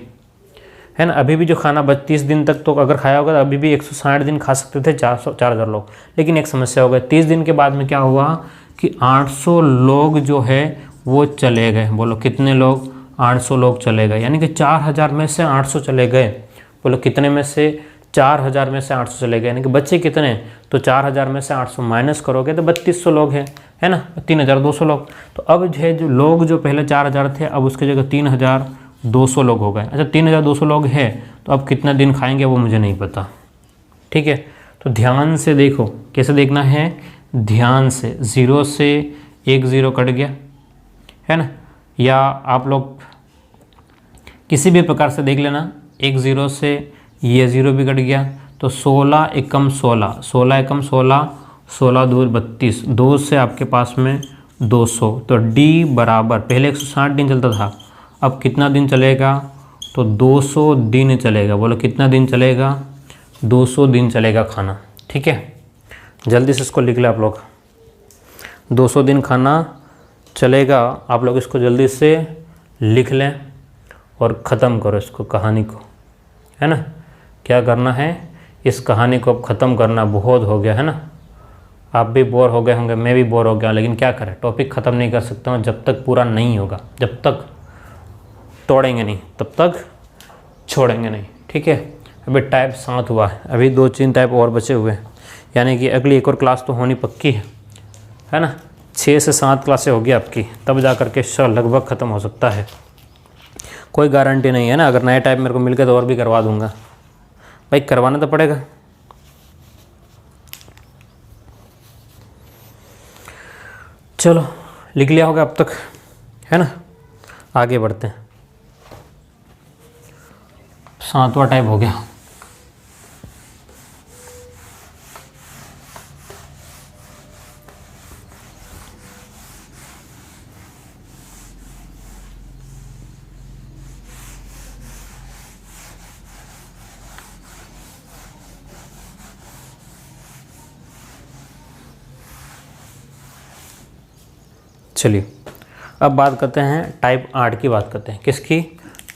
है ना। अभी भी जो खाना 30 दिन तक तो अगर खाया होगा तो अभी भी 160 दिन खा सकते थे 4,000 लोग, लेकिन एक समस्या हो गई। 30 दिन के बाद में क्या हुआ कि 800 लोग जो है वो चले गए। बोलो कितने लोग, 800 लोग चले गए, यानी कि 4,000 में से 800 चले गए। बोलो कितने में से, 4,000 में से 800 चले गए, यानी कि बच्चे कितने, तो 4,000 में से 800 माइनस करोगे तो 3200 लोग हैं, है ना, 3,200 लोग। तो अब जो लोग जो पहले 4,000 थे, अब उसकी जगह 3,200 लोग हो गए। अच्छा, 3,200 लोग हैं तो अब कितना दिन खाएंगे वो मुझे नहीं पता, ठीक है। तो ध्यान से देखो, कैसे देखना है, ध्यान से, 0 से 1 0 कट गया, है ना, या आप लोग किसी भी प्रकार से देख लेना, 1 0 से ये 0 भी कट गया, तो 16 एकम 16, 16 एकम 16, 16 दूर 32, 2 से आपके पास में 200, तो D बराबर, पहले 160 दिन चलता था, अब कितना दिन चलेगा, तो 200 दिन चलेगा। बोलो कितना दिन चलेगा, 200 दिन चलेगा खाना। ठीक है, जल्दी से इसको लिख लें आप लोग। 200 दिन खाना चलेगा, आप लोग इसको जल्दी से लिख लें और ख़त्म करो इसको, कहानी को, है ना। क्या करना है, इस कहानी को अब ख़त्म करना, बहुत हो गया है ना। आप भी बोर हो गए होंगे, मैं भी बोर हो गया, लेकिन क्या करें, टॉपिक ख़त्म नहीं कर सकता हूँ जब तक पूरा नहीं होगा। जब तक तोड़ेंगे नहीं तब तक छोड़ेंगे नहीं। ठीक है, अभी टाइप 7 हुआ है, अभी 2-3 टाइप और बचे हुए हैं, यानी कि अगली एक और क्लास तो होनी पक्की है ना। 6 से 7 क्लासें होगी आपकी, तब जा कर के लगभग ख़त्म हो सकता है। कोई गारंटी नहीं है ना, अगर नए टाइप मेरे को मिल गए तो और भी करवा दूंगा भाई, करवाना तो पड़ेगा। चलो लिख लिया होगा अब तक, है ना। आगे बढ़ते हैं, 7वां टाइप हो गया। चलिए अब बात करते हैं टाइप 8 की, बात करते हैं किसकी,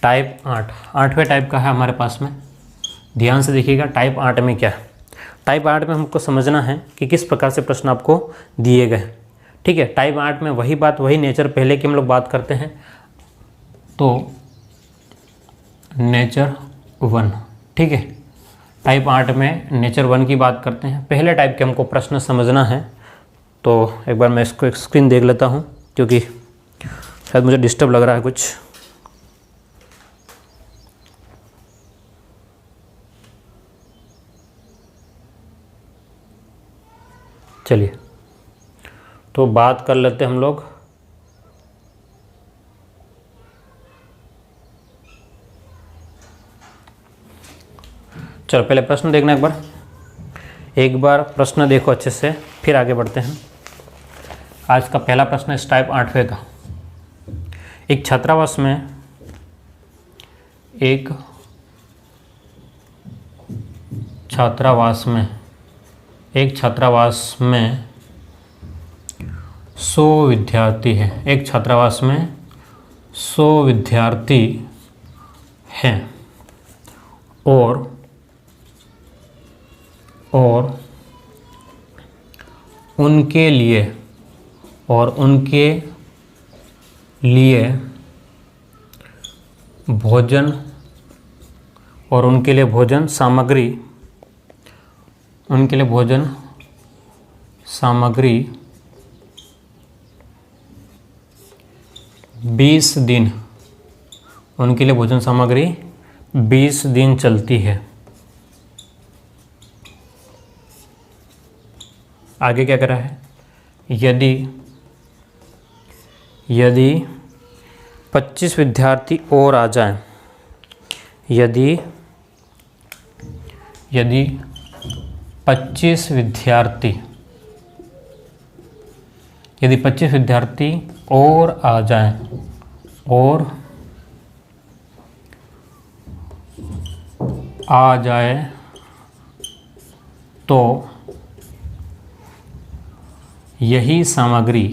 टाइप 8। 8वें टाइप का है हमारे पास में, ध्यान से देखिएगा टाइप 8 में क्या है। टाइप 8 में हमको समझना है कि किस प्रकार से प्रश्न आपको दिए गए। ठीक है, टाइप 8 में वही बात, वही नेचर पहले की हम लोग बात करते हैं, तो नेचर 1। ठीक है, टाइप 8 में नेचर 1 की बात करते हैं। पहले टाइप के हमको प्रश्न समझना है, तो एक बार मैं इसको एक स्क्रीन देख लेता हूँ, क्योंकि शायद मुझे डिस्टर्ब लग रहा है कुछ। चलिए तो बात कर लेते हैं हम लोग। चलो पहले प्रश्न देखना एक बार प्रश्न देखो अच्छे से, फिर आगे बढ़ते हैं। आज का पहला प्रश्न है टाइप 8वें का। एक छात्रावास में 100 विद्यार्थी है। एक छात्रावास में 100 विद्यार्थी हैं और उनके लिए भोजन सामग्री 20 दिन, उनके लिए भोजन सामग्री 20 दिन चलती है। आगे क्या करा है, यदि 25 विद्यार्थी और आ जाएं, यदि 25 विद्यार्थी और आ जाएं तो यही सामग्री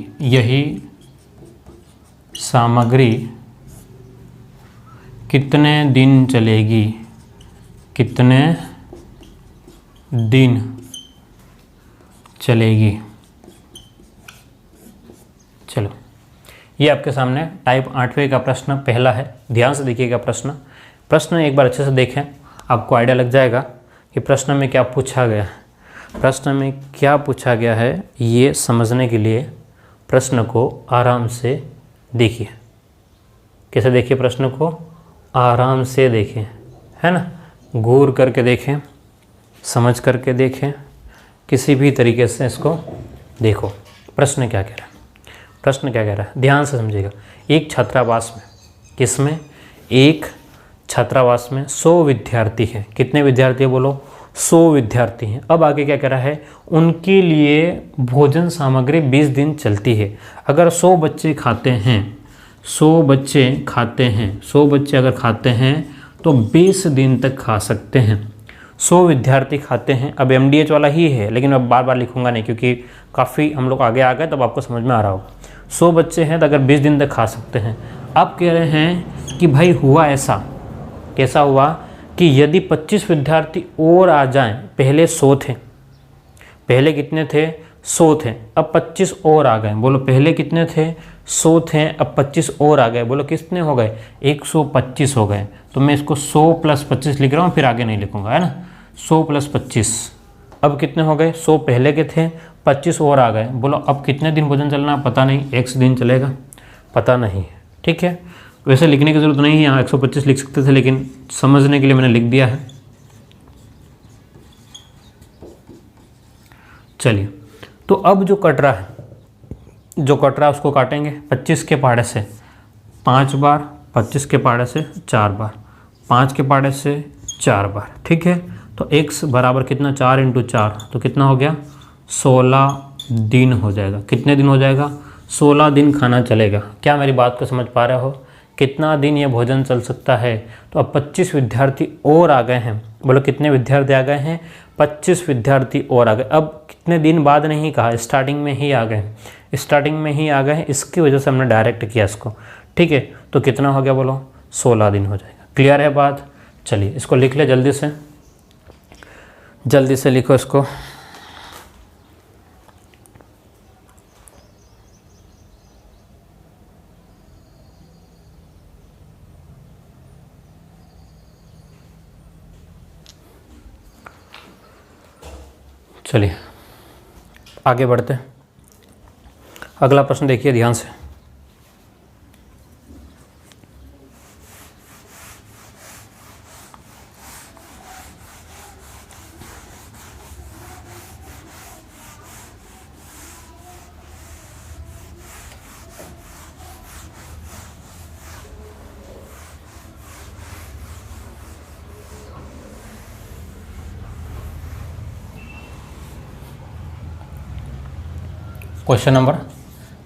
कितने दिन चलेगी, चलो ये आपके सामने टाइप 8वें का प्रश्न पहला है। ध्यान से देखिएगा प्रश्न एक बार अच्छे से देखें, आपको आइडिया लग जाएगा कि प्रश्न में क्या पूछा गया है। प्रश्न में क्या पूछा गया है ये समझने के लिए प्रश्न को आराम से देखिए। कैसे देखिए, प्रश्न को आराम से देखें, है ना, गौर करके देखें, समझ करके देखें, किसी भी तरीके से इसको देखो। प्रश्न क्या कह रहा है, ध्यान से समझिएगा। एक छात्रावास में 100 विद्यार्थी हैं। कितने विद्यार्थी है बोलो, 100 विद्यार्थी हैं। अब आगे क्या कह रहा है, उनके लिए भोजन सामग्री 20 दिन चलती है। अगर 100 बच्चे खाते हैं 100 बच्चे खाते हैं, 100 बच्चे अगर खाते हैं तो 20 दिन तक खा सकते हैं। 100 विद्यार्थी खाते हैं। अब MDH वाला ही है, लेकिन मैं बार बार लिखूंगा नहीं क्योंकि काफ़ी हम लोग आगे आ गए, तब आपको समझ में आ रहा होगा। 100 बच्चे हैं तो अगर 20 दिन तक खा सकते हैं। अब कह रहे हैं कि भाई हुआ ऐसा, कैसा हुआ कि यदि 25 विद्यार्थी और आ जाएं, पहले 100 थे, पहले कितने थे 100 थे, अब 25 और आ गए। बोलो पहले कितने थे 100 थे, अब 25 और आ गए। बोलो कितने हो गए 125 हो गए। तो मैं इसको 100 + 25 लिख रहा हूँ, फिर आगे नहीं लिखूंगा, है ना। 100 + 25 अब कितने हो गए 100 पहले के थे, 25 और आ गए। बोलो अब कितने दिन भोजन चलना पता नहीं, x दिन चलेगा पता नहीं। ठीक है, वैसे लिखने की ज़रूरत नहीं है, यहाँ 125 लिख सकते थे, लेकिन समझने के लिए मैंने लिख दिया है। चलिए, तो अब जो कट रहा है उसको काटेंगे 25 के पहाड़े से 5 बार, 25 के पहाड़े से 4 बार, 5 के पहाड़े से 4 बार। ठीक है, तो x बराबर कितना 4 × 4, तो कितना हो गया 16 दिन हो जाएगा। कितने दिन हो जाएगा 16 दिन खाना चलेगा। क्या मेरी बात को समझ पा रहे हो, कितना दिन ये भोजन चल सकता है। तो अब 25 विद्यार्थी और आ गए हैं। बोलो कितने विद्यार्थी आ गए हैं 25 विद्यार्थी और आ गए। अब कितने दिन बाद नहीं कहा, स्टार्टिंग में ही आ गए, स्टार्टिंग में ही आ गए हैं, इसकी वजह से हमने डायरेक्ट किया इसको। ठीक है, तो कितना हो गया बोलो 16 दिन हो जाएगा। क्लियर है बात। चलिए इसको लिख ले, जल्दी से लिखो इसको। चलिए आगे बढ़ते हैं। अगला प्रश्न देखिए ध्यान से। क्वेश्चन नंबर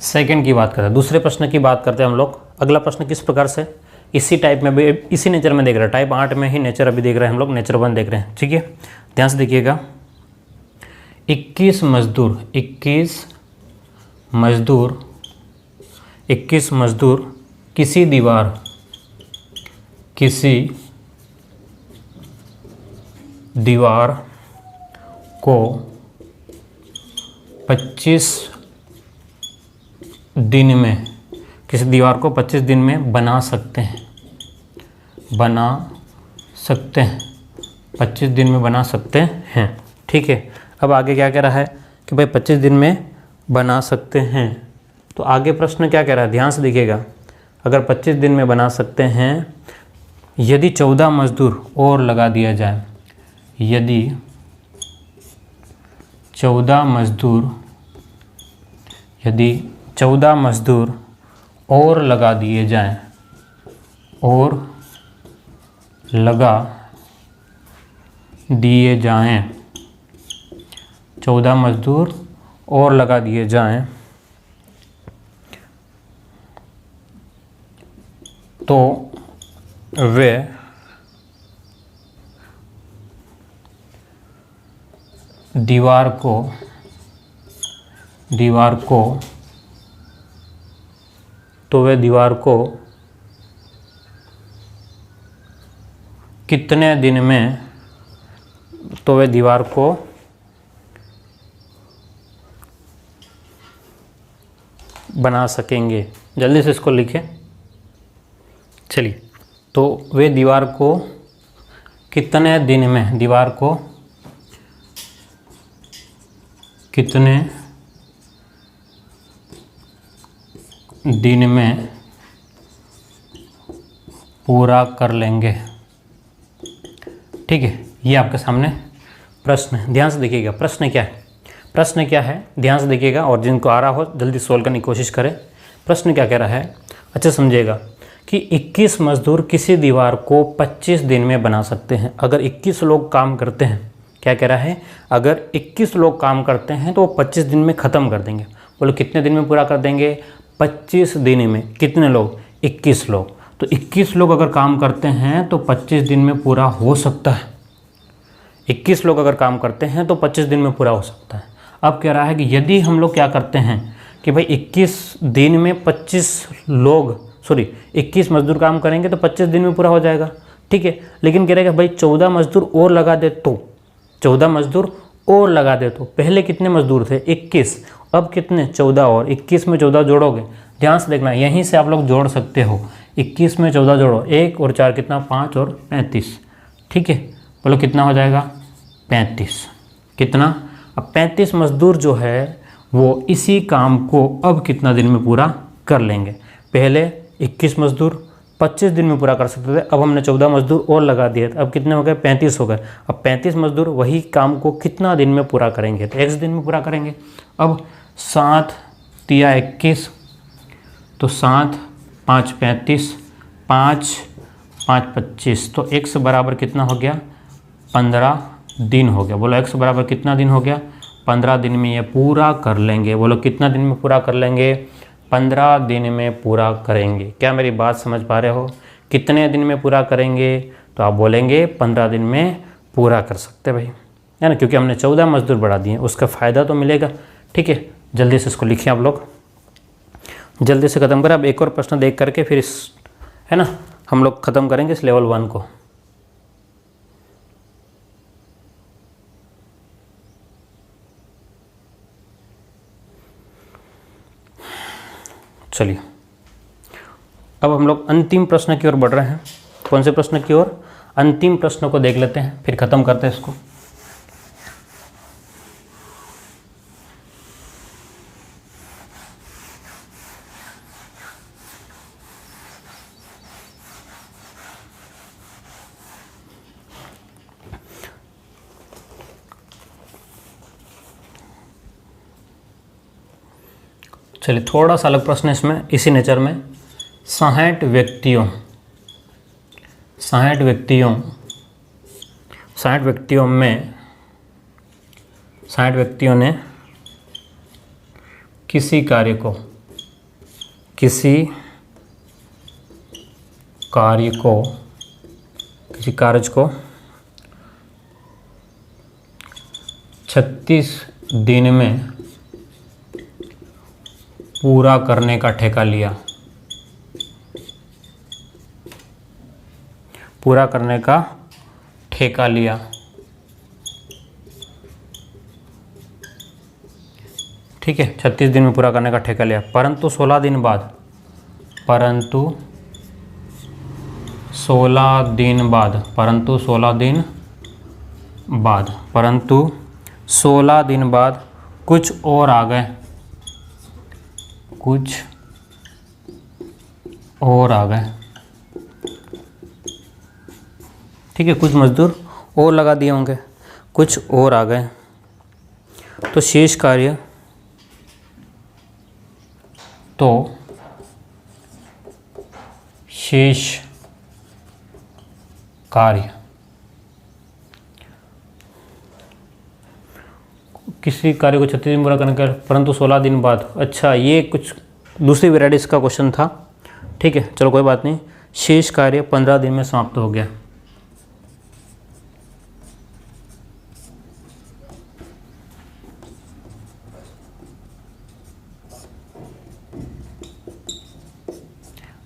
2 की बात करते हैं, दूसरे प्रश्न की बात करते हैं हम लोग। अगला प्रश्न किस प्रकार से, इसी टाइप में भी, इसी नेचर में देख रहे हैं, टाइप 8 में ही नेचर अभी देख रहे हैं हम लोग, नेचर 1 देख रहे हैं। ठीक है, ध्यान से देखिएगा। 21 मजदूर किसी दीवार को 25 दिन में, किसी दीवार को 25 दिन में बना सकते हैं, 25 दिन में बना सकते हैं। ठीक है, अब आगे क्या कह रहा है कि भाई 25 दिन में बना सकते हैं। तो आगे प्रश्न क्या कह रहा है, ध्यान से देखिएगा। अगर 25 दिन में बना सकते हैं, यदि 14 मजदूर और लगा दिया जाए, यदि 14 मजदूर और लगा दिए जाएं, 14 मजदूर और लगा दिए जाएं, तो वे दीवार को कितने दिन में, तो वे दीवार को बना सकेंगे। जल्दी से इसको लिखें। चलिए, तो वे दीवार को कितने दिन में, दीवार को कितने दिन में पूरा कर लेंगे। ठीक है, ये आपके सामने प्रश्न है, ध्यान से देखिएगा। प्रश्न क्या है ध्यान से देखिएगा, और जिनको आ रहा हो जल्दी सोल्व करने की कोशिश करें। प्रश्न क्या कह रहा है, अच्छा समझिएगा कि 21 मजदूर किसी दीवार को 25 दिन में बना सकते हैं। अगर 21 लोग काम करते हैं, क्या कह रहा है, अगर 21 लोग काम करते हैं तो वो 25 दिन में ख़त्म कर देंगे। बोलो कितने दिन में पूरा कर देंगे, 25 दिन में। कितने लोग, 21 लोग। तो 21 लोग अगर काम करते हैं तो 25 दिन में पूरा हो सकता है। 21 लोग अगर काम करते हैं तो 25 दिन में पूरा हो सकता है। अब कह रहा है कि यदि हम लोग क्या करते हैं कि भाई 21 दिन में 21 मजदूर काम करेंगे तो 25 दिन में पूरा हो जाएगा, ठीक है। लेकिन कह रहे हैं भाई 14 मजदूर और लगा दे तो 14 मजदूर और लगा दे तो पहले कितने मजदूर थे 21, अब कितने 14 और 21 में 14 जोड़ोगे, ध्यान से देखना, यहीं से आप लोग जोड़ सकते हो। 21 में 14 जोड़ो, 1 और 4 कितना 5 और 35, ठीक है। बोलो कितना हो जाएगा 35, कितना, अब 35 मजदूर जो है वो इसी काम को अब कितना दिन में पूरा कर लेंगे। पहले 21 मजदूर 25 दिन में पूरा कर सकते थे, अब हमने 14 मजदूर और लगा दिए, अब कितने हो गए 35 हो गए। अब 35 मजदूर वही काम को कितना दिन में पूरा करेंगे, तो x दिन में पूरा करेंगे। अब 7 तिया 21, तो 7 5 35, 5 5 25, तो x बराबर कितना हो गया 15 दिन हो गया। बोलो x बराबर कितना दिन हो गया 15 दिन में ये पूरा कर लेंगे। बोलो कितना दिन में पूरा कर लेंगे 15 दिन में पूरा करेंगे। क्या मेरी बात समझ पा रहे हो, कितने दिन में पूरा करेंगे, तो आप बोलेंगे 15 दिन में पूरा कर सकते भाई, है ना, क्योंकि हमने 14 मजदूर बढ़ा दिए, उसका फ़ायदा तो मिलेगा, ठीक है। जल्दी से इसको लिखिए आप लोग, जल्दी से ख़त्म करें। अब एक और प्रश्न देख करके फिर इस, है ना, हम लोग ख़त्म करेंगे इस लेवल 1 को। चलिए अब हम लोग अंतिम प्रश्न की ओर बढ़ रहे हैं। कौन से प्रश्न की ओर, अंतिम प्रश्न को देख लेते हैं, फिर ख़त्म करते हैं इसको। चलिए थोड़ा सा अलग प्रश्न है इसमें, इसी नेचर में। 60 व्यक्तियों ने किसी कार्य को 36 दिन में पूरा करने का ठेका लिया। ठीक है, 36 दिन में पूरा करने का ठेका लिया, परंतु 16 दिन बाद 16 दिन बाद कुछ और आ गए, ठीक है, कुछ मजदूर और लगा दिए होंगे, कुछ और आ गए, तो शेष कार्य किसी कार्य को 36 दिन पूरा करने का, परंतु 16 दिन बाद। अच्छा, ये कुछ दूसरी वैराइटीज़ का क्वेश्चन था, ठीक है, चलो कोई बात नहीं। शेष कार्य 15 दिन में समाप्त हो गया।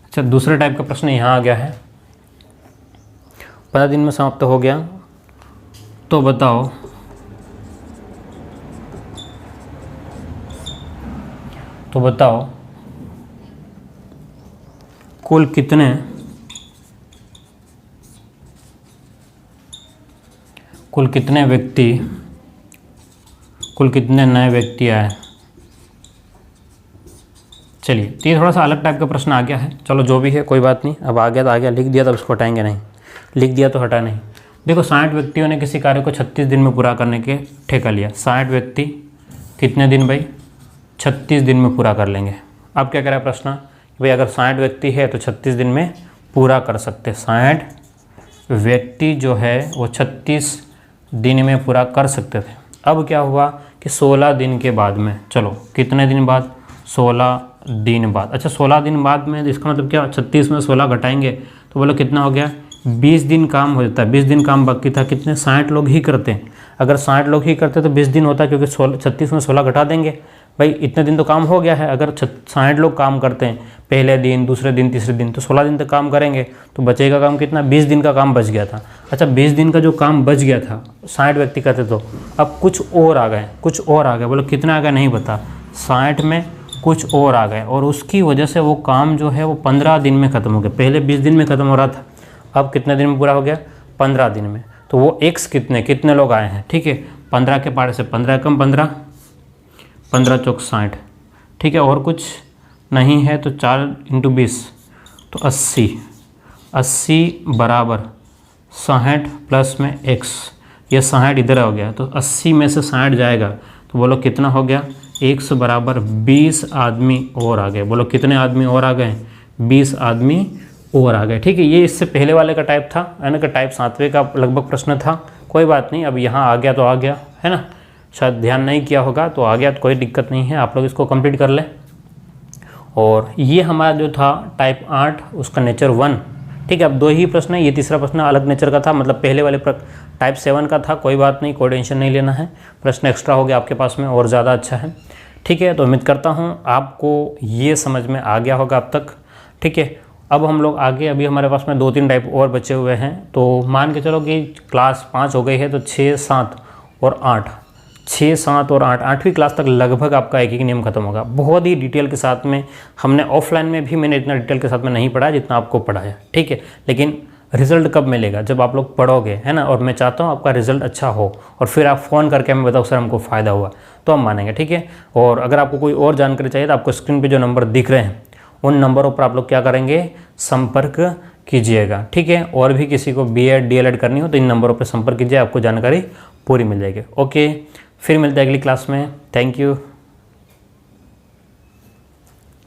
अच्छा, दूसरे टाइप का प्रश्न यहाँ आ गया है, 15 दिन में समाप्त हो गया, तो बताओ कुल कितने नए व्यक्ति आए। चलिए, तो ये थोड़ा सा अलग टाइप का प्रश्न आ गया है, चलो जो भी है कोई बात नहीं, अब आ गया तो आ गया, लिख दिया तो उसको हटाएंगे नहीं, लिख दिया तो हटा नहीं। देखो, 60 व्यक्तियों ने किसी कार्य को 36 दिन में पूरा करने के ठेका लिया। 60 व्यक्ति कितने दिन भाई 36 दिन में पूरा कर लेंगे। अब क्या कह रहा है प्रश्न कि भाई अगर 60 व्यक्ति है तो 36 दिन में पूरा कर सकते। 60 व्यक्ति जो है वो 36 दिन में पूरा कर सकते थे। अब क्या हुआ कि 16 दिन के बाद में, चलो कितने दिन बाद, 16 दिन बाद। अच्छा 16 दिन बाद में, इसका मतलब क्या, 36 में 16 घटाएंगे तो बोलो कितना हो गया, 20 दिन काम हो जाता है। 20 दिन काम बाकी था, कितने, 60 लोग ही करते हैं। अगर 60 लोग ही करते तो 20 दिन होता, क्योंकि 36 में 16 घटा देंगे, भाई इतने दिन तो काम हो गया है। अगर 60 लोग काम करते हैं, पहले दिन, दूसरे दिन, तीसरे दिन, तो 16 दिन तक काम करेंगे, तो बचेगा काम कितना, 20 दिन का काम बच गया था। अच्छा 20 दिन का जो काम बच गया था, 60 व्यक्ति करते तो, अब कुछ और आ गए, कुछ और आ गए, बोलो कितना आ गया नहीं पता, 60 में कुछ और आ गए, और उसकी वजह से वो काम जो है वो 15 दिन में ख़त्म हो गया। पहले 20 दिन में ख़त्म हो रहा था, अब कितने दिन में पूरा हो गया, 15 दिन में। तो वो एक्स कितने लोग आए हैं, ठीक है, 15 के पारे से 15 कम 15, 15 चौक 60, ठीक है, और कुछ नहीं है तो 4 × 20 तो 80, 80 बराबर 60 प्लस में x, ये 60 इधर हो गया, तो 80 में से 60 जाएगा, तो बोलो कितना हो गया, x बराबर 20 आदमी और आ गए। बोलो कितने आदमी और आ गए, 20 आदमी और आ गए, ठीक है। ये इससे पहले वाले का टाइप था, है ना, का टाइप 7वें का लगभग प्रश्न था, कोई बात नहीं, अब यहाँ आ गया तो आ गया, है ना, शायद ध्यान नहीं किया होगा तो आ गया, तो कोई दिक्कत नहीं है, आप लोग इसको कंप्लीट कर लें। और ये हमारा जो था टाइप 8, उसका नेचर 1, ठीक है। अब 2 ही प्रश्न है, ये तीसरा प्रश्न अलग नेचर का था, मतलब पहले वाले टाइप 7 का था, कोई बात नहीं, कोई टेंशन नहीं लेना है, प्रश्न एक्स्ट्रा हो गया आपके पास में और ज़्यादा अच्छा है, ठीक है। तो उम्मीद करता हूँ आपको ये समझ में आ गया होगा अब तक, ठीक है। अब हम लोग आगे, अभी हमारे पास में 2-3 टाइप और बचे हुए हैं, तो मान के चलो कि क्लास 5 हो गई है, तो 6, 7 और 8, 6, 7 और 8, 8वीं क्लास तक लगभग आपका एक ही नियम खत्म होगा। बहुत ही डिटेल के साथ में हमने ऑफलाइन में भी, मैंने इतना डिटेल के साथ में नहीं पढ़ा जितना आपको पढ़ा है, ठीक है। लेकिन रिजल्ट कब मिलेगा, जब आप लोग पढ़ोगे, है ना, और मैं चाहता हूँ आपका रिजल्ट अच्छा हो, और फिर आप फ़ोन करके हमें बताओ सर हमको फ़ायदा हुआ, तो हम मानेंगे, ठीक है। और अगर आपको कोई और जानकारी चाहिए तो आपको स्क्रीन पर जो नंबर दिख रहे हैं उन नंबरों पर आप लोग क्या करेंगे, संपर्क कीजिएगा, ठीक है। और भी किसी को B.Ed D.El.Ed करनी हो तो इन नंबरों पर संपर्क कीजिए, आपको जानकारी पूरी मिल जाएगी। ओके, फिर मिलते हैं अगली क्लास में, थैंक यू।